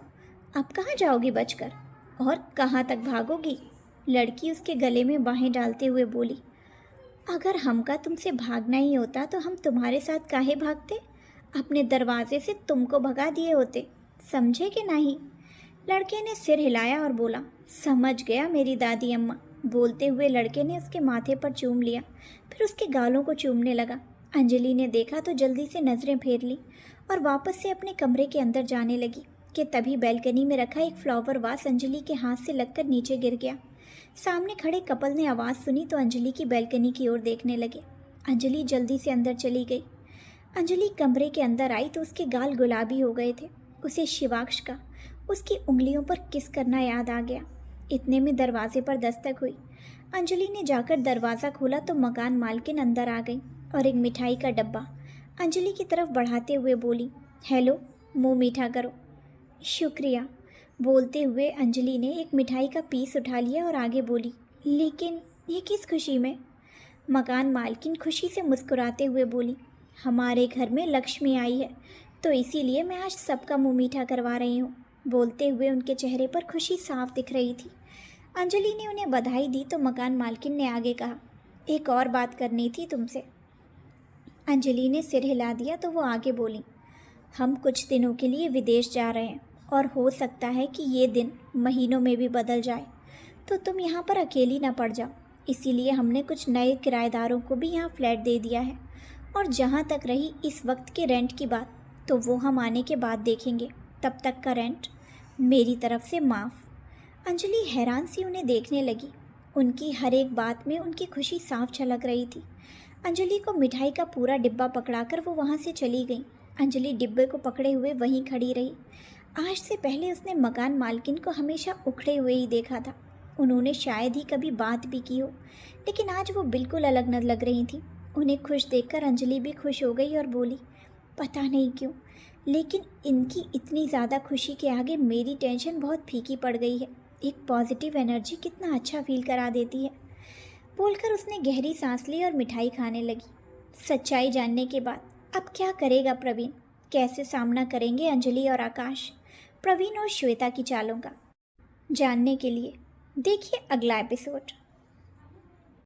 अब कहाँ जाओगी बचकर, और कहाँ तक भागोगी? लड़की उसके गले में बाहें डालते हुए बोली, अगर हमका तुमसे भागना ही होता तो हम तुम्हारे साथ काहे भागते? अपने दरवाजे से तुमको भगा दिए होते, समझे कि नहीं? लड़के ने सिर हिलाया और बोला, समझ गया मेरी दादी अम्मा। बोलते हुए लड़के ने उसके माथे पर चूम लिया, फिर उसके गालों को चूमने लगा। अंजलि ने देखा तो जल्दी से नज़रें फेर ली और वापस से अपने कमरे के अंदर जाने लगी कि तभी बैल्कनी में रखा एक फ्लावर वास अंजलि के हाथ से लगकर नीचे गिर गया। सामने खड़े कपल ने आवाज़ सुनी तो अंजलि की बैल्कनी की ओर देखने लगे। अंजलि जल्दी से अंदर चली गई। अंजलि कमरे के अंदर आई तो उसके गाल गुलाबी हो गए थे। उसे शिवाक्ष का उसकी उंगलियों पर किस करना याद आ गया। इतने में दरवाजे पर दस्तक हुई। अंजलि ने जाकर दरवाज़ा खोला तो मकान मालकिन अंदर आ गई और एक मिठाई का डब्बा अंजलि की तरफ बढ़ाते हुए बोली, हेलो, मुंह मीठा करो। शुक्रिया। बोलते हुए अंजलि ने एक मिठाई का पीस उठा लिया और आगे बोली, लेकिन ये किस खुशी में? मकान मालकिन खुशी से मुस्कुराते हुए बोली, हमारे घर में लक्ष्मी आई है तो इसीलिए मैं आज सबका मुंह मीठा करवा रही हूँ। बोलते हुए उनके चेहरे पर खुशी साफ दिख रही थी। अंजलि ने उन्हें बधाई दी तो मकान मालकिन ने आगे कहा, एक और बात करनी थी तुमसे। अंजलि ने सिर हिला दिया तो वो आगे बोली, हम कुछ दिनों के लिए विदेश जा रहे हैं और हो सकता है कि ये दिन महीनों में भी बदल जाए, तो तुम यहाँ पर अकेली ना पड़ जाओ। इसीलिए हमने कुछ नए किराएदारों को भी यहाँ फ्लैट दे दिया है, और जहाँ तक रही इस वक्त के रेंट की बात, तो वो हम आने के बाद देखेंगे। तब तक का रेंट मेरी तरफ से माफ़। अंजलि हैरान सी उन्हें देखने लगी। उनकी हर एक बात में उनकी खुशी साफ झलक रही थी। अंजलि को मिठाई का पूरा डिब्बा पकड़ाकर वो वहाँ से चली गई। अंजलि डिब्बे को पकड़े हुए वहीं खड़ी रही। आज से पहले उसने मकान मालकिन को हमेशा उखड़े हुए ही देखा था। उन्होंने शायद ही कभी बात भी की हो, लेकिन आज वो बिल्कुल अलग न लग रही थी। उन्हें खुश देखकर अंजलि भी खुश हो गई और बोली, पता नहीं क्यों, लेकिन इनकी इतनी ज़्यादा खुशी के आगे मेरी टेंशन बहुत फीकी पड़ गई है। एक पॉजिटिव एनर्जी कितना अच्छा फील करा देती है। बोलकर उसने गहरी सांस ली और मिठाई खाने लगी। सच्चाई जानने के बाद अब क्या करेगा प्रवीण? कैसे सामना करेंगे अंजलि और आकाश? प्रवीण और श्वेता की चालों का जानने के लिए देखिए अगला एपिसोड।